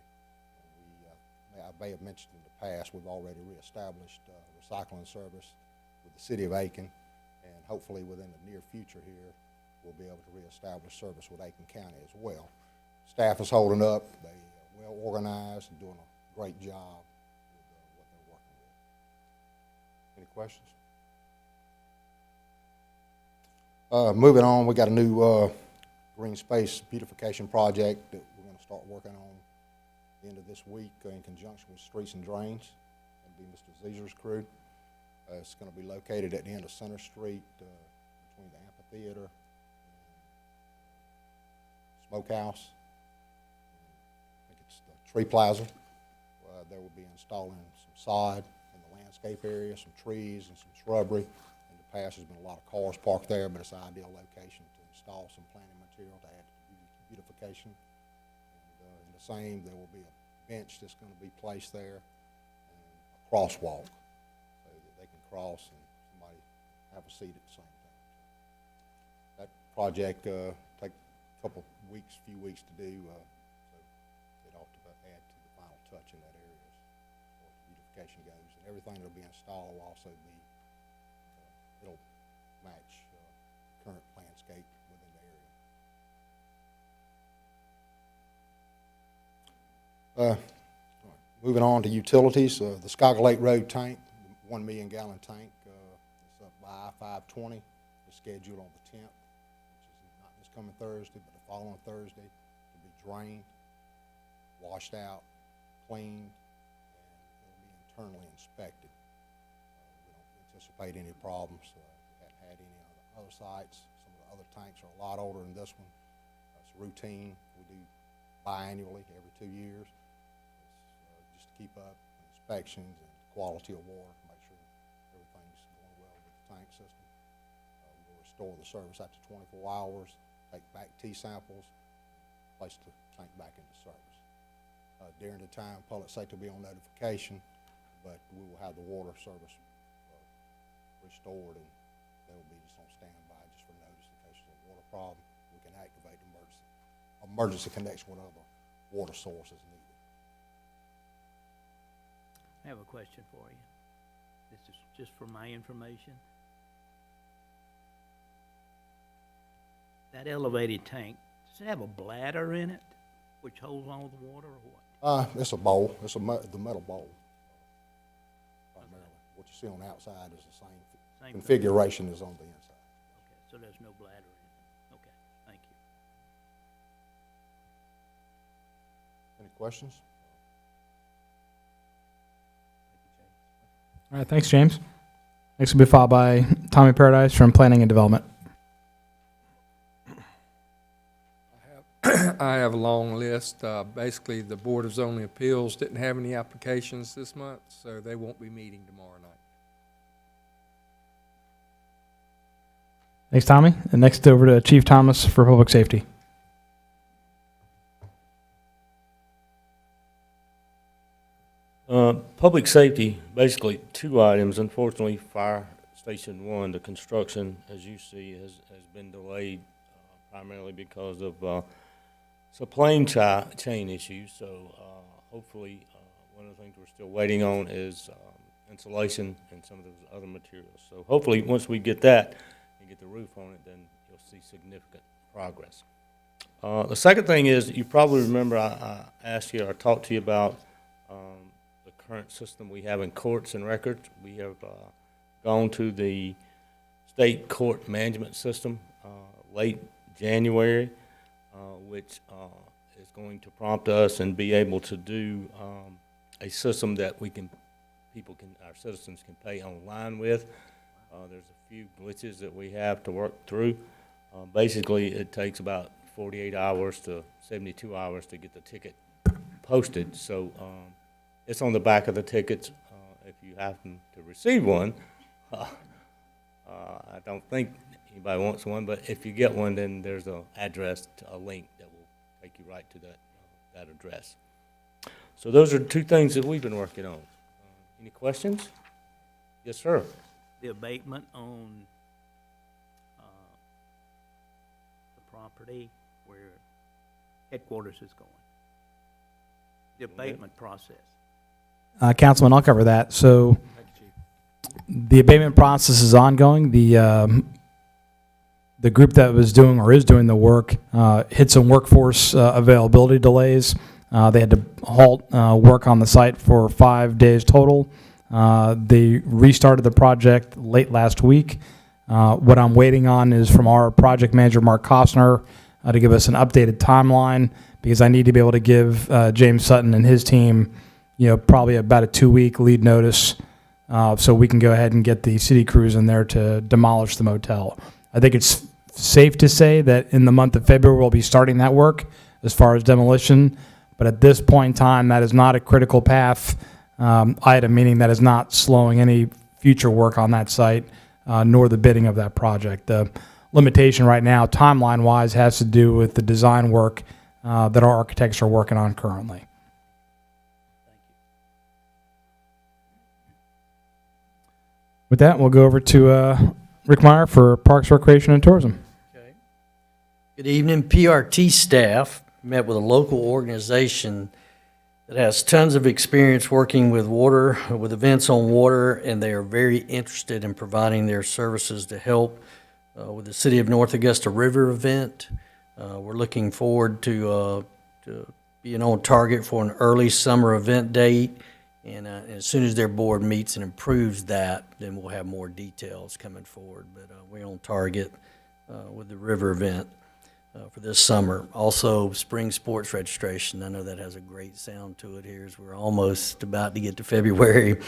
Speaker 12: And I may have mentioned in the past, we've already reestablished recycling service with the city of Aiken, and hopefully within the near future here, we'll be able to reestablish service with Aiken County as well. Staff is holding up. They are well organized and doing a great job with what they're working with. Any questions? Moving on, we got a new green space beautification project that we're going to start working on at the end of this week in conjunction with Streets and Drains. That'll be Mr. Zeezer's crew. It's going to be located at the end of Center Street between the amphitheater and Smokehouse. I think it's the Tree Plaza. They will be installing some sod in the landscape area, some trees and some shrubbery. In the past, there's been a lot of cars parked there, but it's an ideal location to install some planting material to add to beautification. And in the same, there will be a bench that's going to be placed there and a crosswalk so that they can cross and somebody have a seat at the same time. That project take a couple weeks, few weeks to do, so it ought to add to the final touch in that area as far as beautification goes. And everything that'll be installed will also be, it'll match current landscape within the area. Moving on to utilities, the Skagit Lake Road tank, 1 million gallon tank, it's up by I-520. It's scheduled on the 10th, which is not this coming Thursday, but the following Thursday, to be drained, washed out, cleaned, and it'll be internally inspected. We don't anticipate any problems. We haven't had any on the other sites. Some of the other tanks are a lot older than this one. It's routine. We do biannually, every 2 years. It's just to keep up inspections and quality of water, make sure everything's going well with the tank system. We'll restore the service after 24 hours, take back T-samples, place the tank back into service. During the time, public safety will be on notification, but we will have the water service restored, and they will be just on standby just for notice in case there's a water problem. We can activate emergency connection with other water sources needed.
Speaker 7: I have a question for you. This is just for my information. That elevated tank, does it have a bladder in it which holds all the water or what?
Speaker 12: It's a bowl. It's the metal bowl. Primarily. What you see on the outside is the same configuration as on the inside.
Speaker 7: Okay, so there's no bladder in it. Okay, thank you.
Speaker 12: Any questions?
Speaker 1: All right, thanks, James. Next will be followed by Tommy Paradise from Planning and Development.
Speaker 13: I have a long list. Basically, the Board of Zoning Appeals didn't have any applications this month, so they won't be meeting tomorrow night.
Speaker 1: Thanks, Tommy. And next over to Chief Thomas for Public Safety.
Speaker 14: Public safety, basically 2 items. Unfortunately, Fire Station 1, the construction, as you see, has been delayed primarily because of supply chain issues. So hopefully, one of the things we're still waiting on is insulation and some of those other materials. So hopefully, once we get that and get the roof on it, then you'll see significant progress. The second thing is, you probably remember I asked you or talked to you about the current system we have in courts and records. We have gone to the state court management system late January, which is going to prompt us and be able to do a system that our citizens can pay online with. There's a few glitches that we have to work through. Basically, it takes about 48 hours to 72 hours to get the ticket posted. So it's on the back of the tickets. If you happen to receive one, I don't think anybody wants one, but if you get one, then there's a address, a link that will take you right to that address. So those are two things that we've been working on. Any questions? Yes, sir.
Speaker 7: The abatement on the property where headquarters is going. The abatement process.
Speaker 1: Councilman, I'll cover that. So the abatement process is ongoing. The group that was doing or is doing the work hit some workforce availability delays. They had to halt work on the site for 5 days total. They restarted the project late last week. What I'm waiting on is from our project manager, Mark Costner, to give us an updated timeline, because I need to be able to give James Sutton and his team, probably about a 2-week lead notice, so we can go ahead and get the city crews in there to demolish the motel. I think it's safe to say that in the month of February, we'll be starting that work as far as demolition. But at this point in time, that is not a critical path item, meaning that is not slowing any future work on that site, nor the bidding of that project. The limitation right now, timeline-wise, has to do with the design work that our architects are working on currently. With that, we'll go over to Rick Meyer for Parks, Recreation, and Tourism.
Speaker 15: Okay. Good evening. PRT staff met with a local organization that has tons of experience working with water, with events on water, and they are very interested in providing their services to help with the City of North Augusta River event. We're looking forward to being on target for an early summer event date. And as soon as their board meets and approves that, then we'll have more details coming forward. But we're on target with the river event for this summer. Also, spring sports registration. I know that has a great sound to it here as we're almost about to get to February.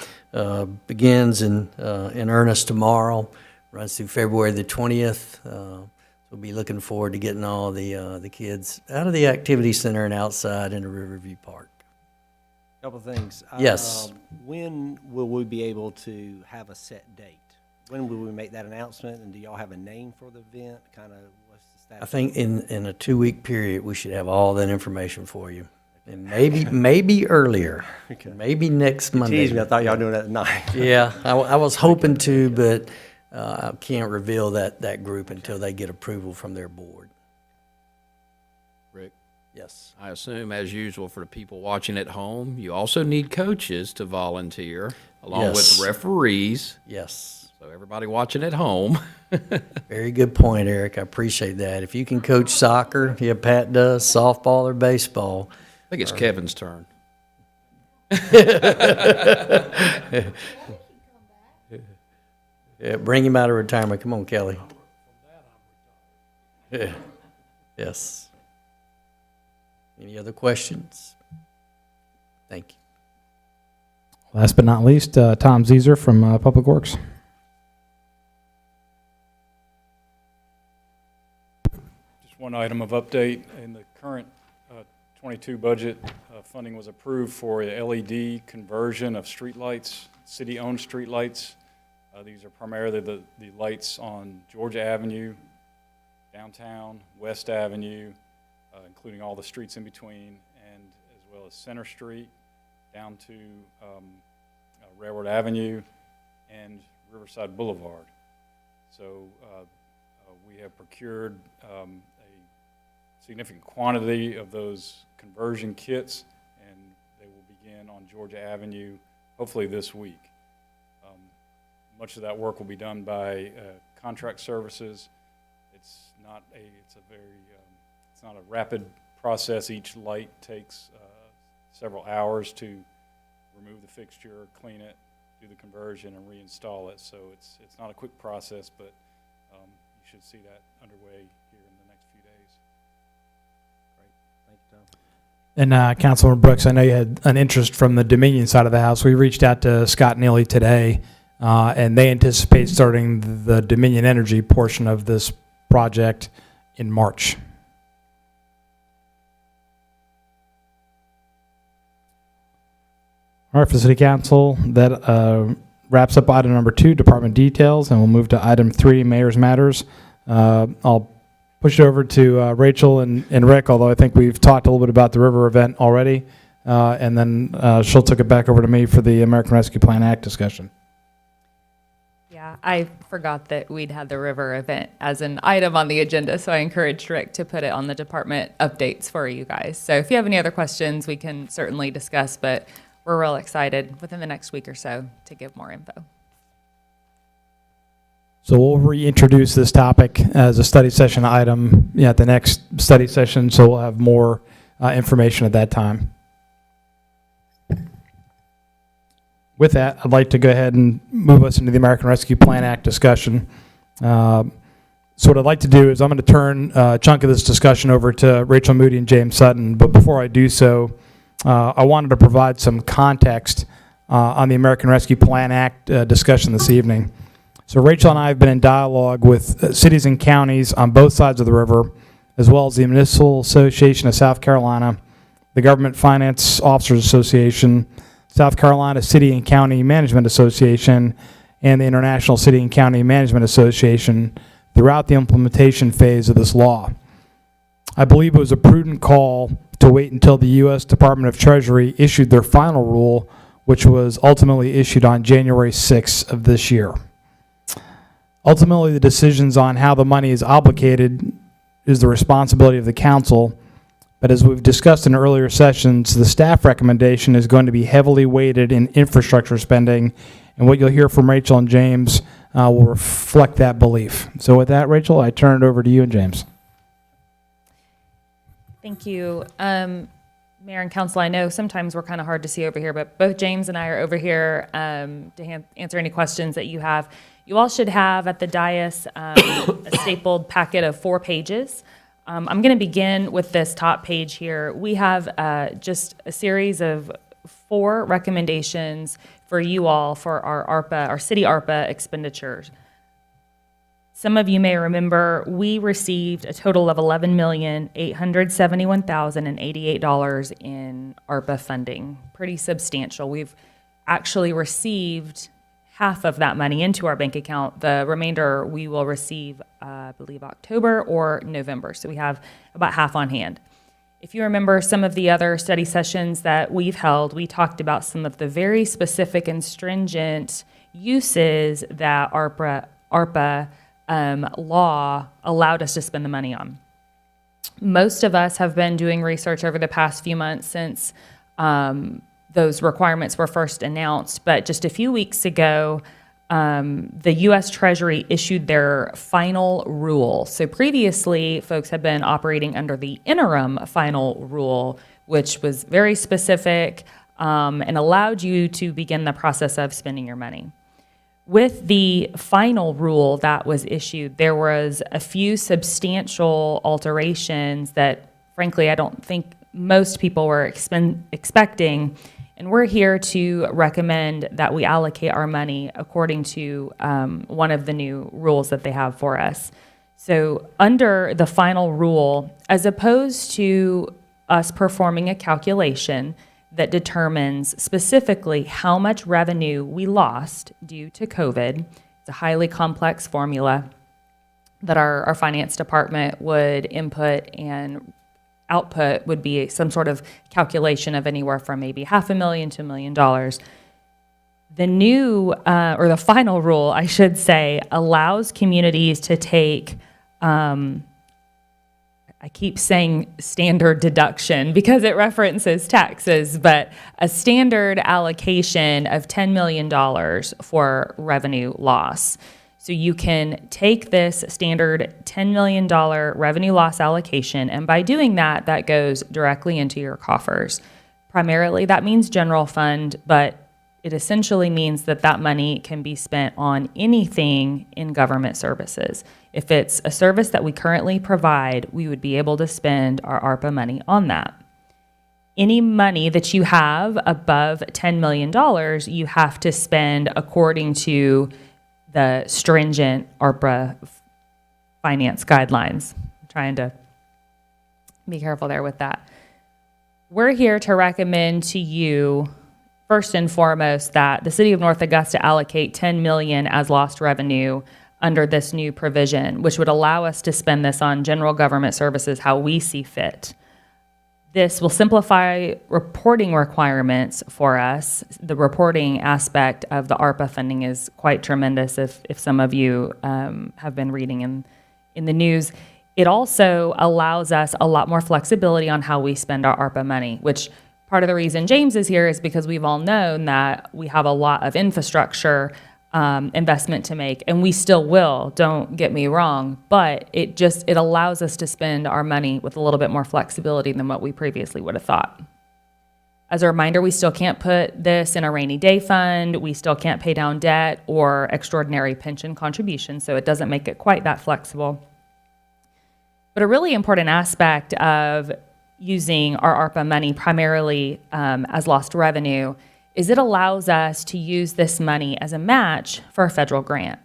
Speaker 15: Begins in earnest tomorrow, runs through February the 20th. We'll be looking forward to getting all the kids out of the activity center and outside into Riverview Park.
Speaker 2: Couple of things.
Speaker 15: Yes.
Speaker 2: When will we be able to have a set date? When will we make that announcement? And do y'all have a name for the event? Kind of what's the status?
Speaker 15: I think in a 2-week period, we should have all that information for you. And maybe earlier, maybe next Monday.
Speaker 2: Tease me, I thought y'all doing that tonight.
Speaker 15: Yeah, I was hoping to, but I can't reveal that group until they get approval from their board.
Speaker 4: Rick?
Speaker 15: Yes.
Speaker 4: I assume, as usual, for the people watching at home, you also need coaches to volunteer, along
Speaker 15: Yes.
Speaker 4: with referees.
Speaker 15: Yes.
Speaker 4: So everybody watching at home.
Speaker 15: Very good point, Eric. I appreciate that. If you can coach soccer, yeah, Pat does, softball or baseball.
Speaker 4: I think it's Kevin's turn.
Speaker 15: Yeah, bring him out of retirement. Come on, Kelly. Yeah. Yes. Any other questions? Thank you.
Speaker 1: Last but not least, Tom Zeser from Public Works.
Speaker 16: Just one item of update. In the current 22 budget, funding was approved for a LED conversion of streetlights, city-owned streetlights. These are primarily the lights on Georgia Avenue, downtown, West Avenue, including all the streets in between, and as well as Center Street, down to Railroad Avenue, and Riverside Boulevard. So we have procured a significant quantity of those conversion kits, and they will begin on Georgia Avenue hopefully this week. Much of that work will be done by contract services. It's not a rapid process. Each light takes several hours to remove the fixture, clean it, do the conversion, and reinstall it. So it's not a quick process, but you should see that underway here in the next few days.
Speaker 2: Great, thank you, Tom.
Speaker 1: And Councilman Brooks, I know you had an interest from the Dominion side of the house. We reached out to Scott Neely today, and they anticipate starting the Dominion Energy portion of this project in March. All right, for the City Council, that wraps up item number 2, Department Details, and we'll move to item 3, Mayor's Matters. I'll push it over to Rachel and Rick, although I think we've talked a little bit about the river event already. And then she'll take it back over to me for the American Rescue Plan Act discussion.
Speaker 10: Yeah, I forgot that we'd had the river event as an item on the agenda, so I encouraged Rick to put it on the department updates for you guys. So if you have any other questions, we can certainly discuss, but we're real excited within the next week or so to give more info.
Speaker 1: So we'll reintroduce this topic as a study session item at the next study session, so we'll have more information at that time. With that, I'd like to go ahead and move us into the American Rescue Plan Act discussion. So what I'd like to do is I'm going to turn a chunk of this discussion over to Rachel Moody and James Sutton, but before I do so, I wanted to provide some context on the American Rescue Plan Act discussion this evening. So Rachel and I have been in dialogue with cities and counties on both sides of the river, as well as the Municipal Association of South Carolina, the Government Finance Officers Association, South Carolina City and County Management Association, and the International City and County Management Association throughout the implementation phase of this law. I believe it was a prudent call to wait until the U.S. Department of Treasury issued their final rule, which was ultimately issued on January 6th of this year. Ultimately, the decisions on how the money is obligated is the responsibility of the council. But as we've discussed in earlier sessions, the staff recommendation is going to be heavily weighted in infrastructure spending, and what you'll hear from Rachel and James will reflect that belief. So with that, Rachel, I turn it over to you and James.
Speaker 10: Thank you. Mayor and Council, I know sometimes we're kind of hard to see over here, but both James and I are over here to answer any questions that you have. You all should have at the dais a stapled packet of 4 pages. I'm going to begin with this top page here. We have just a series of 4 recommendations for you all for our ARPA, our city ARPA expenditures. Some of you may remember we received a total of $11,871,088 in ARPA funding. Pretty substantial. We've actually received half of that money into our bank account. The remainder we will receive, I believe, October or November. So we have about half on hand. If you remember some of the other study sessions that we've held, we talked about some of the very specific and stringent uses that ARPA law allowed us to spend the money on. Most of us have been doing research over the past few months since those requirements were first announced, but just a few weeks ago, the U.S. Treasury issued their final rule. So previously, folks had been operating under the interim final rule, which was very specific and allowed you to begin the process of spending your money. With the final rule that was issued, there was a few substantial alterations that, frankly, I don't think most people were expecting. And we're here to recommend that we allocate our money according to one of the new rules that they have for us. So under the final rule, as opposed to us performing a calculation that determines specifically how much revenue we lost due to COVID, it's a highly complex formula that our finance department would input, and output would be some sort of calculation of anywhere from maybe $500,000 to $1 million. The new, or the final rule, I should say, allows communities to take, I keep saying standard deduction because it references taxes, but a standard allocation of $10 million for revenue loss. So you can take this standard $10 million revenue loss allocation, and by doing that, that goes directly into your coffers. Primarily, that means general fund, but it essentially means that that money can be spent on anything in government services. If it's a service that we currently provide, we would be able to spend our ARPA money on that. Any money that you have above $10 million, you have to spend according to the stringent ARPA finance guidelines. I'm trying to be careful there with that. We're here to recommend to you, first and foremost, that the City of North Augusta allocate $10 million as lost revenue under this new provision, which would allow us to spend this on general government services how we see fit. This will simplify reporting requirements for us. The reporting aspect of the ARPA funding is quite tremendous if some of you have been reading in the news. It also allows us a lot more flexibility on how we spend our ARPA money, which part of the reason James is here is because we've all known that we have a lot of infrastructure investment to make, and we still will, don't get me wrong, but it allows us to spend our money with a little bit more flexibility than what we previously would have thought. As a reminder, we still can't put this in a rainy day fund, we still can't pay down debt or extraordinary pension contributions, so it doesn't make it quite that flexible. But a really important aspect of using our ARPA money primarily as lost revenue is it allows us to use this money as a match for a federal grant.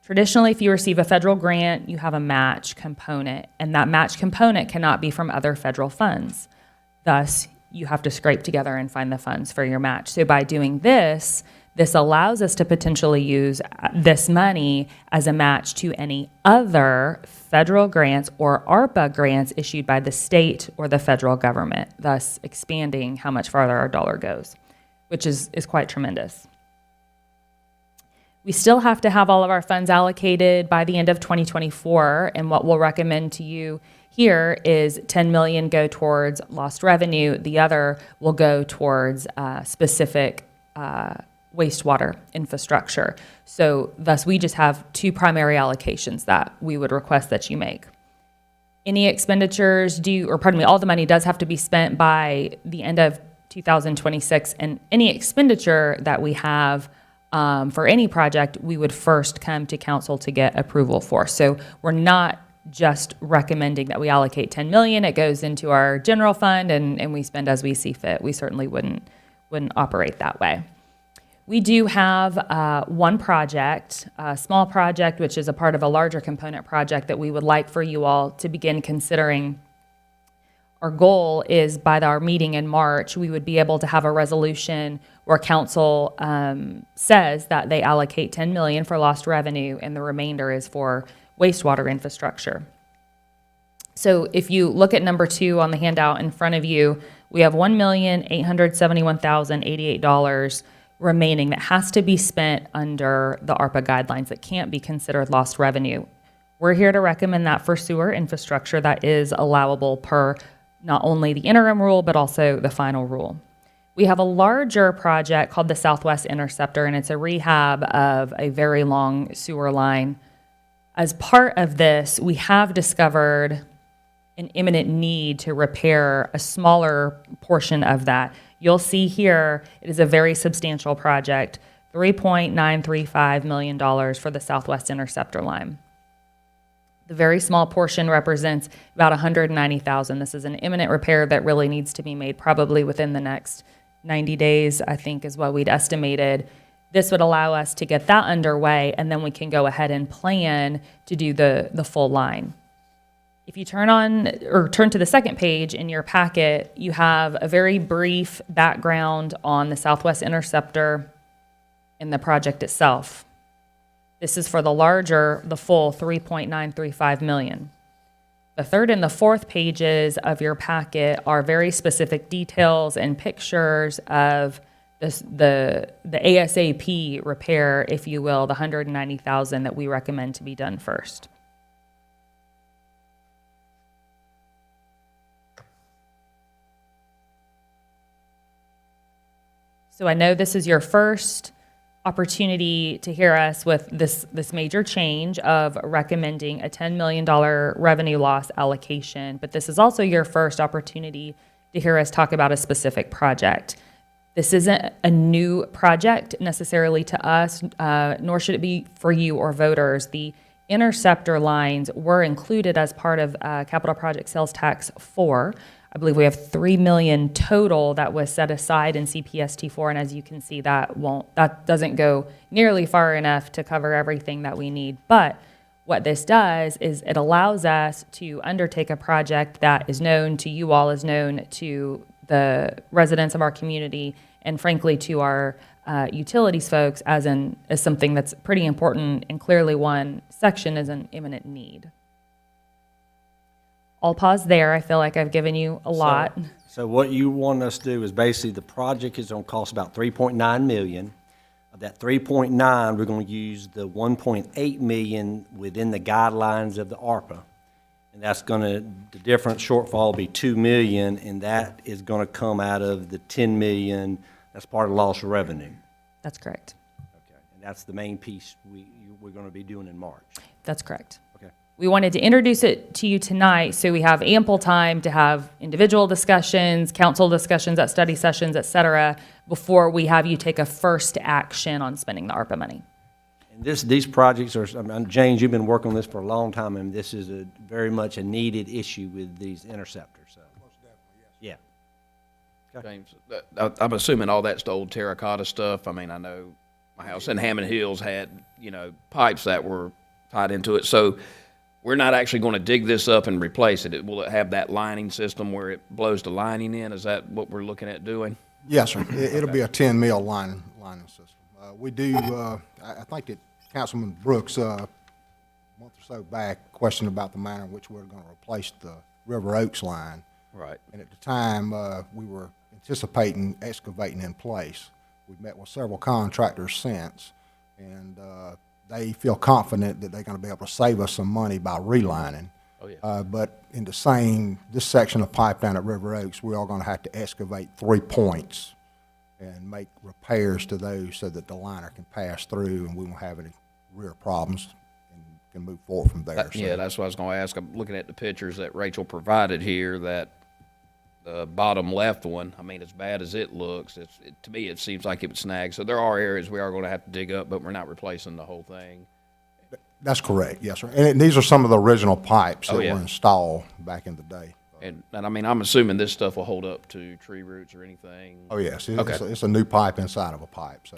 Speaker 10: Traditionally, if you receive a federal grant, you have a match component, and that match component cannot be from other federal funds. Thus, you have to scrape together and find the funds for your match. So by doing this, this allows us to potentially use this money as a match to any other federal grants or ARPA grants issued by the state or the federal government, thus expanding how much farther our dollar goes, which is quite tremendous. We still have to have all of our funds allocated by the end of 2024, and what we'll recommend to you here is 10 million go towards lost revenue. The other will go towards specific wastewater infrastructure. So thus we just have two primary allocations that we would request that you make. Any expenditures all the money does have to be spent by the end of 2026, and any expenditure that we have for any project, we would first come to council to get approval for. So we're not just recommending that we allocate 10 million, it goes into our general fund and we spend as we see fit. We certainly wouldn't operate that way. We do have one project, a small project, which is a part of a larger component project that we would like for you all to begin considering. Our goal is by our meeting in March, we would be able to have a resolution where council says that they allocate 10 million for lost revenue and the remainder is for wastewater infrastructure. So if you look at number 2 on the handout in front of you, we have $1,871,088 remaining that has to be spent under the ARPA guidelines that can't be considered lost revenue. We're here to recommend that for sewer infrastructure that is allowable per not only the interim rule, but also the final rule. We have a larger project called the Southwest Interceptor, and it's a rehab of a very long sewer line. As part of this, we have discovered an imminent need to repair a smaller portion of that. You'll see here, it is a very substantial project, $3.935 million for the Southwest Interceptor line. The very small portion represents about $190,000. This is an imminent repair that really needs to be made probably within the next 90 days, I think is what we'd estimated. This would allow us to get that underway, and then we can go ahead and plan to do the full line. If you turn to the second page in your packet, you have a very brief background on the Southwest Interceptor and the project itself. This is for the full $3.935 million. The third and the fourth pages of your packet are very specific details and pictures of the ASAP repair, if you will, the $190,000 that we recommend to be done first. So I know this is your first opportunity to hear us with this major change of recommending a $10 million revenue loss allocation, but this is also your first opportunity to hear us talk about a specific project. This isn't a new project necessarily to us, nor should it be for you or voters. The interceptor lines were included as part of Capital Project Sales Tax 4. I believe we have $3 million total that was set aside in CPST 4, and as you can see, that doesn't go nearly far enough to cover everything that we need. But what this does is it allows us to undertake a project that is known to you all, is known to the residents of our community, and frankly to our utilities folks as something that's pretty important, and clearly one section is an imminent need. I'll pause there. I feel like I've given you a lot.
Speaker 2: So what you want us to do is basically the project is gonna cost about 3.9 million. Of that 3.9, we're gonna use the 1.8 million within the guidelines of the ARPA. And that's gonna, the different shortfall will be 2 million, and that is gonna come out of the 10 million, that's part of lost revenue.
Speaker 10: That's correct.
Speaker 2: Okay, and that's the main piece we're gonna be doing in March.
Speaker 10: That's correct.
Speaker 2: Okay.
Speaker 10: We wanted to introduce it to you tonight so we have ample time to have individual discussions, council discussions at study sessions, et cetera, before we have you take a first action on spending the ARPA money.
Speaker 2: And these projects are, James, you've been working on this for a long time, and this is very much a needed issue with these interceptors, so. Most definitely, yes. Yeah.
Speaker 4: James, I'm assuming all that's the old terracotta stuff. I mean, I know my house in Hammond Hills had, pipes that were tied into it. So we're not actually going to dig this up and replace it. Will it have that lining system where it blows the lining in? Is that what we're looking at doing?
Speaker 12: Yes, sir. It'll be a 10 mil lining system. We do, I think that Councilman Brooks, a month or so back, questioned about the manner in which we're going to replace the River Oaks line.
Speaker 4: Right.
Speaker 12: And at the time, we were anticipating excavating in place. We've met with several contractors since, and they feel confident that they're going to be able to save us some money by relining.
Speaker 4: Oh, yeah.
Speaker 12: But in this section of pipe down at River Oaks, we are going to have to excavate 3 points and make repairs to those so that the liner can pass through and we won't have any rear problems and can move forward from there.
Speaker 4: Yeah, that's what I was going to ask. I'm looking at the pictures that Rachel provided here, that the bottom left one, I mean, as bad as it looks, to me, it seems like it would snag. So there are areas we are going to have to dig up, but we're not replacing the whole thing.
Speaker 12: That's correct, yes, sir. And these are some of the original pipes that
Speaker 4: Oh, yeah.
Speaker 12: were installed back in the day.
Speaker 4: And I mean, I'm assuming this stuff will hold up to tree roots or anything.
Speaker 12: Oh, yes.
Speaker 4: Okay.
Speaker 12: It's a new pipe inside of a pipe, so.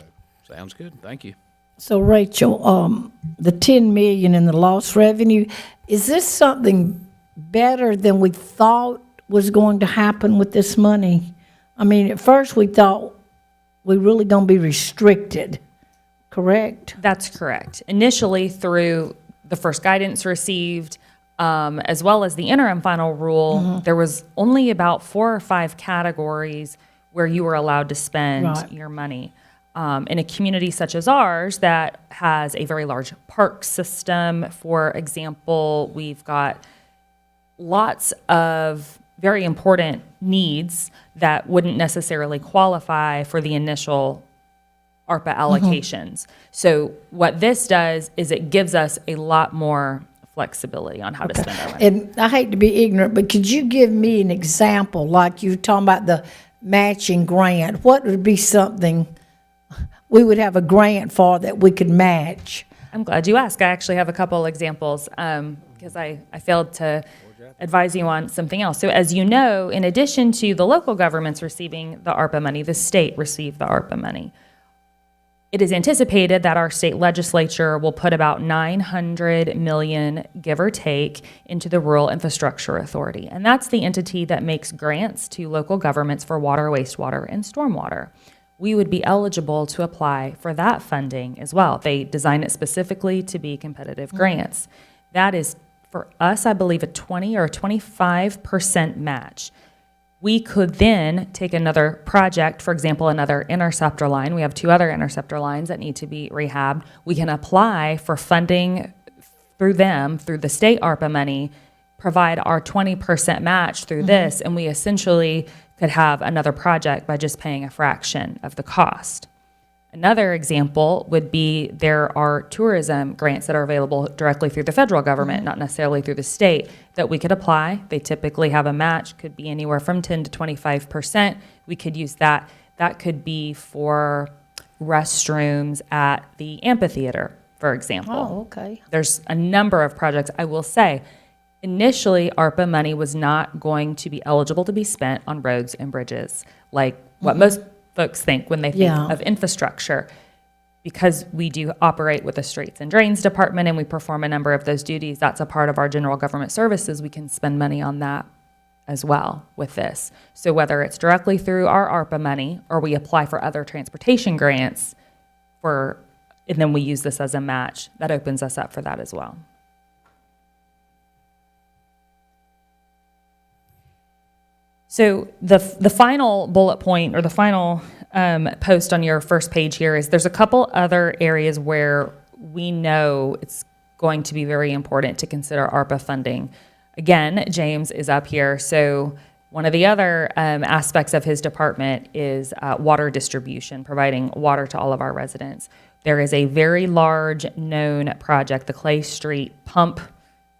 Speaker 4: Sounds good. Thank you.
Speaker 8: So Rachel, the 10 million in the lost revenue, is this something better than we thought was going to happen with this money? I mean, at first we thought we really going to be restricted, correct?
Speaker 10: That's correct. Initially, through the first guidance received, as well as the interim final rule, there was only about 4 or 5 categories where you were allowed to spend
Speaker 8: Right.
Speaker 10: your money. In a community such as ours that has a very large park system, for example, we've got lots of very important needs that wouldn't necessarily qualify for the initial ARPA allocations. So what this does is it gives us a lot more flexibility on how to spend our money.
Speaker 8: And I hate to be ignorant, but could you give me an example, like you were talking about the matching grant? What would be something we would have a grant for that we could match?
Speaker 10: I'm glad you asked. I actually have a couple examples because I failed to advise you on something else. So as you know, in addition to the local governments receiving the ARPA money, the state received the ARPA money. It is anticipated that our state legislature will put about $900 million, give or take, into the Rural Infrastructure Authority. And that's the entity that makes grants to local governments for water, wastewater, and stormwater. We would be eligible to apply for that funding as well. They design it specifically to be competitive grants. That is, for us, I believe, a 20 or a 25% match. We could then take another project, for example, another interceptor line. We have 2 other interceptor lines that need to be rehabbed. We can apply for funding through them, through the state ARPA money, provide our 20% match through this, and we essentially could have another project by just paying a fraction of the cost. Another example would be there are tourism grants that are available directly through the federal government, not necessarily through the state, that we could apply. They typically have a match, could be anywhere from 10 to 25%. We could use that. That could be for restrooms at the amphitheater, for example.
Speaker 8: Oh, okay.
Speaker 10: There's a number of projects. I will say, initially, ARPA money was not going to be eligible to be spent on roads and bridges, like what most folks think when they think of infrastructure. Because we do operate with the Streets and Drains Department and we perform a number of those duties, that's a part of our general government services. We can spend money on that as well with this. So whether it's directly through our ARPA money or we apply for other transportation grants and then we use this as a match, that opens us up for that as well. So the final bullet point or the final post on your first page here is there's a couple other areas where we know it's going to be very important to consider ARPA funding. Again, James is up here. So one of the other aspects of his department is water distribution, providing water to all of our residents. There is a very large known project, the Clay Street Pump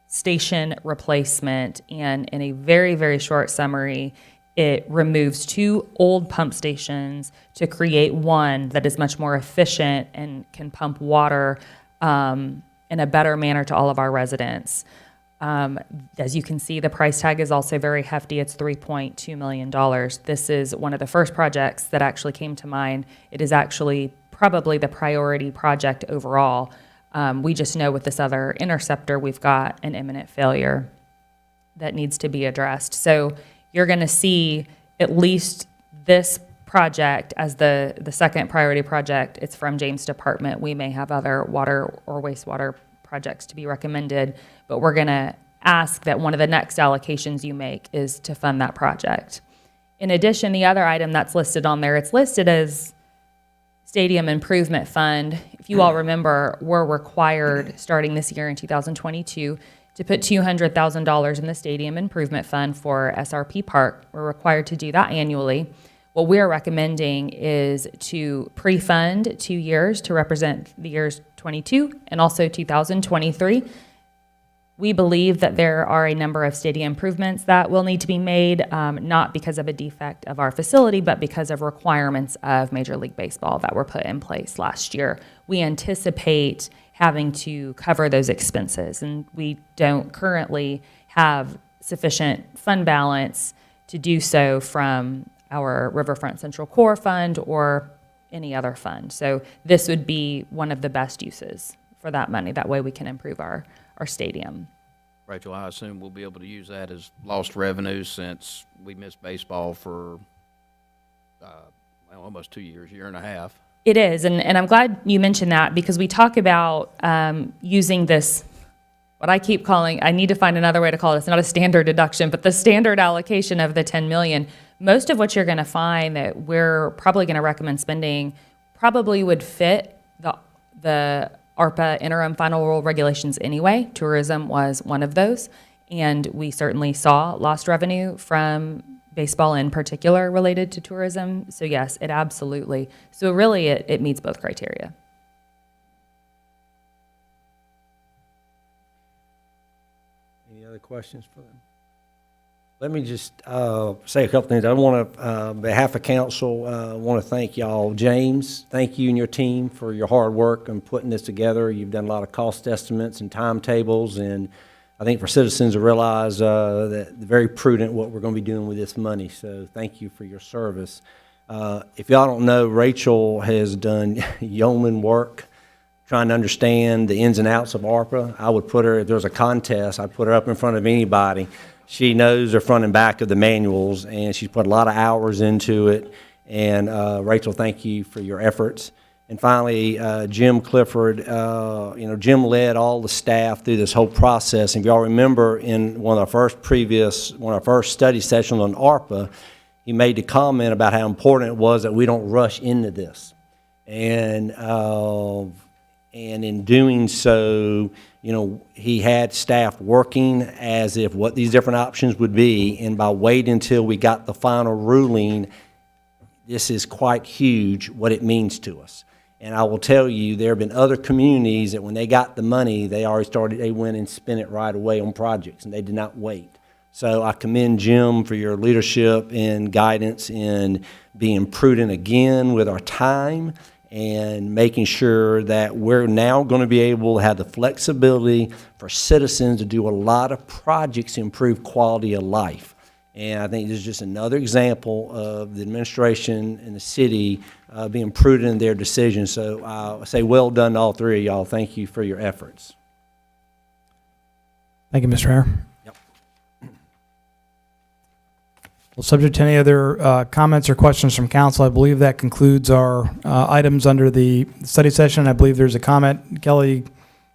Speaker 10: Station Replacement, and in a very, very short summary, it removes 2 old pump stations to create one that is much more efficient and can pump water in a better manner to all of our residents. As you can see, the price tag is also very hefty. It's $3.2 million. This is one of the first projects that actually came to mind. It is actually probably the priority project overall. We just know with this other interceptor, we've got an imminent failure that needs to be addressed. So you're going to see at least this project as the second priority project. It's from James' department. We may have other water or wastewater projects to be recommended, but we're going to ask that one of the next allocations you make is to fund that project. In addition, the other item that's listed on there, it's listed as Stadium Improvement Fund. If you all remember, we're required starting this year in 2022 to put $200,000 in the Stadium Improvement Fund for SRP Park. We're required to do that annually. What we're recommending is to pre-fund 2 years to represent the years 22 and also 2023. We believe that there are a number of stadium improvements that will need to be made, not because of a defect of our facility, but because of requirements of Major League Baseball that were put in place last year. We anticipate having to cover those expenses, and we don't currently have sufficient fund balance to do so from our Riverfront Central Core Fund or any other fund. So this would be one of the best uses for that money. That way we can improve our stadium.
Speaker 4: Rachel, I assume we'll be able to use that as lost revenue since we missed baseball for almost 2 years, year and a half.
Speaker 10: It is, and I'm glad you mentioned that because we talk about using this, what I keep calling, I need to find another way to call it, it's not a standard deduction, but the standard allocation of the $10 million. Most of what you're going to find that we're probably going to recommend spending probably would fit the ARPA interim final rule regulations anyway. Tourism was one of those, and we certainly saw lost revenue from baseball in particular related to tourism. So yes, it absolutely. So really it meets both criteria.
Speaker 2: Any other questions for them? Let me just say a couple things. I want to, on behalf of council, want to thank y'all. James, thank you and your team for your hard work in putting this together. You've done a lot of cost estimates and timetables, and I think for citizens to realize that very prudent what we're going to be doing with this money. So thank you for your service. If y'all don't know, Rachel has done yeoman work trying to understand the ins and outs of ARPA. I would put her, if there was a contest, I'd put her up in front of anybody. She knows the front and back of the manuals, and she's put a lot of hours into it. And Rachel, thank you for your efforts. And finally, Jim Clifford, Jim led all the staff through this whole process. And if y'all remember in one of our first study sessions on ARPA, he made the comment about how important it was that we don't rush into this. And in doing so, he had staff working as if what these different options would be. And by waiting until we got the final ruling, this is quite huge what it means to us. And I will tell you, there have been other communities that when they got the money, they went and spent it right away on projects, and they did not wait. So I commend Jim for your leadership and guidance in being prudent again with our time and making sure that we're now going to be able to have the flexibility for citizens to do a lot of projects to improve quality of life. And I think this is just another example of the administration and the city being prudent in their decisions. So I say well done to all three of y'all. Thank you for your efforts.
Speaker 1: Thank you, Mr. Hare.
Speaker 2: Yep.
Speaker 1: Well, subject to any other comments or questions from council, I believe that concludes our items under the study session. I believe there's a comment. Kelly, do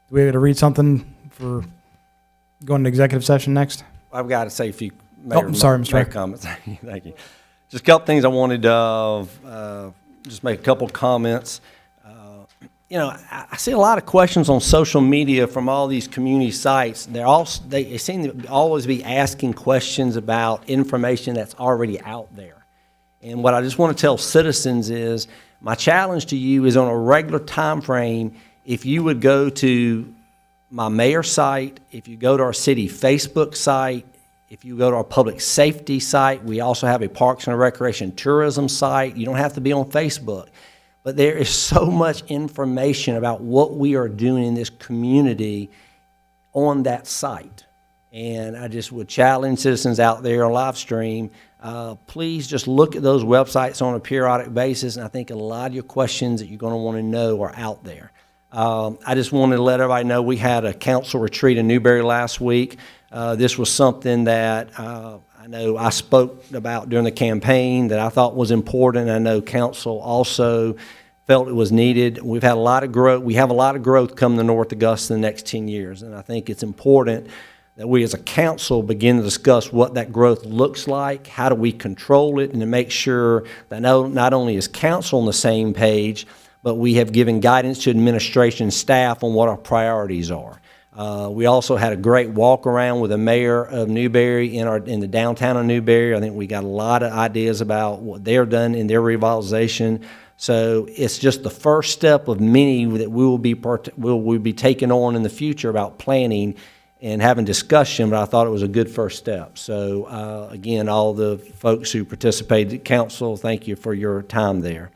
Speaker 1: we have to read something for going to executive session next?
Speaker 2: I've got to say a few
Speaker 1: I'm sorry, Mr.
Speaker 2: mayor
Speaker 1: Mayor.
Speaker 2: comments. Thank you. Just a couple things I wanted to just make a couple comments. You know, I see a lot of questions on social media from all these community sites. They seem to always be asking questions about information that's already out there. And what I just want to tell citizens is, my challenge to you is on a regular time frame, if you would go to my mayor's site, if you go to our city Facebook site, if you go to our public safety site, we also have a Parks and Recreation tourism site. You don't have to be on Facebook. But there is so much information about what we are doing in this community on that site. And I just would challenge citizens out there on live stream, please just look at those websites on a periodic basis. And I think a lot of your questions that you're going to want to know are out there. I just wanted to let everybody know we had a council retreat in Newberry last week. This was something that I know I spoke about during the campaign that I thought was important. I know council also felt it was needed. We've had a lot of growth. We have a lot of growth coming to North Augusta in the next 10 years. And I think it's important that we as a council begin to discuss what that growth looks like, how do we control it, and to make sure that not only is council on the same page, but we have given guidance to administration and staff on what our priorities are. We also had a great walk around with the mayor of Newberry in the downtown of Newberry. I think we got a lot of ideas about what they're done in their revitalization. So it's just the first step of many that we will be taking on in the future about planning and having discussion, but I thought it was a good first step. So again, all the folks who participated at council, thank you for your time there.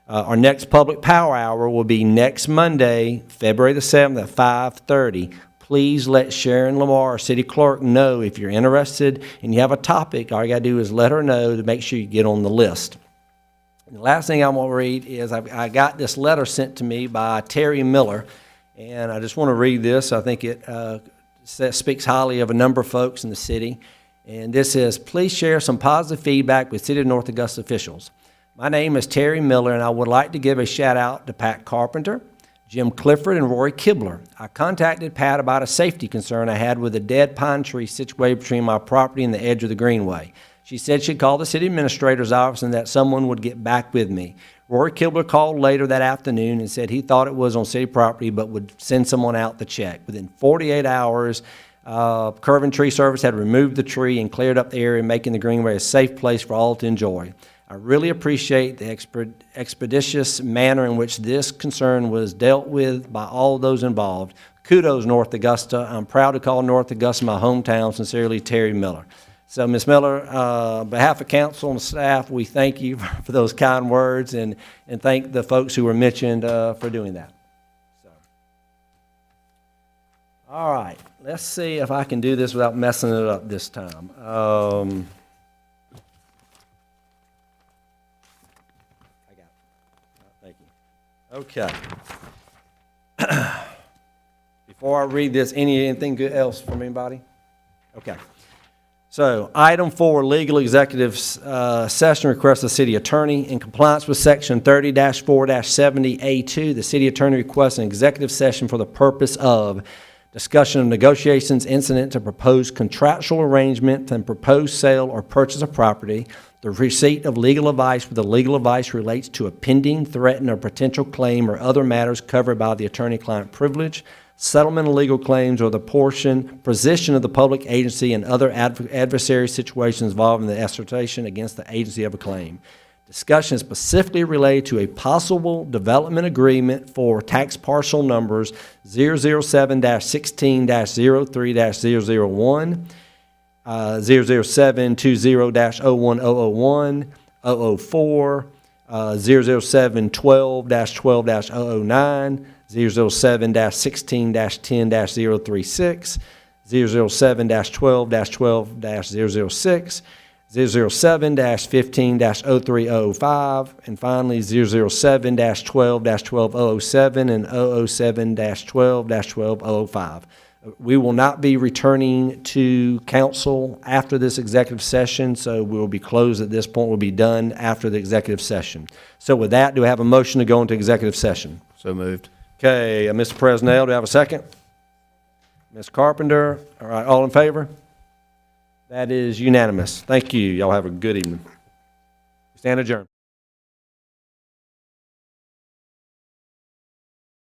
Speaker 2: Our next public power hour will be next Monday, February the 7th at 5:30. Please let Sharon Lamar, our city clerk, know if you're interested and you have a topic. All you got to do is let her know to make sure you get on the list. And the last thing I want to read is I got this letter sent to me by Terry Miller, and I just want to read this. I think it speaks highly of a number of folks in the city. And this is, please share some positive feedback with City of North Augusta officials. My name is Terry Miller, and I would like to give a shout out to Pat Carpenter, Jim Clifford, and Rory Kibler. I contacted Pat about a safety concern I had with a dead pine tree situated between my property and the edge of the greenway. She said she'd call the city administrator's office and that someone would get back with me. Rory Kibler called later that afternoon and said he thought it was on city property but would send someone out to check. Within 48 hours, Curve and Tree Service had removed the tree and cleared up the area, making the greenway a safe place for all to enjoy. I really appreciate the expeditious manner in which this concern was dealt with by all those involved. Kudos, North Augusta. I'm proud to call North Augusta my hometown. Sincerely, Terry Miller. So, Ms. Miller, on behalf of council and staff, we thank you for those kind words and thank the folks who were mentioned for doing that. So. All right, let's see if I can do this without messing it up this time. Okay. Before I read this, anything good else from anybody? Okay. So, item 4, legal executive session request of the city attorney. In compliance with section 30-4-70A2, the city attorney requests an executive session for the purpose of discussion of negotiations incident to proposed contractual arrangement and proposed sale or purchase of property, the receipt of legal advice where the legal advice relates to a pending, threatened, or potential claim or other matters covered by the attorney-client privilege, settlement of legal claims or the position of the public agency and other adversary situations involving the assertion against the agency of a claim. Discussion specifically related to a possible development agreement for tax parcel numbers 007-16-03-001, 00720-01001, 004, 00712-12-009, 007-16-10-036, 007-12-12-006, 007-15-0305, and finally 007-12-12-007 and 007-12-12-005. We will not be returning to council after this executive session, so we will be closed at this point. We'll be done after the executive session. So with that, do I have a motion to go into executive session?
Speaker 4: So moved.
Speaker 2: Okay, Mr. Presnell, do I have a second? Ms. Carpenter, all right, all in favor? That is unanimous. Thank you. Y'all have a good evening. Stand adjourned.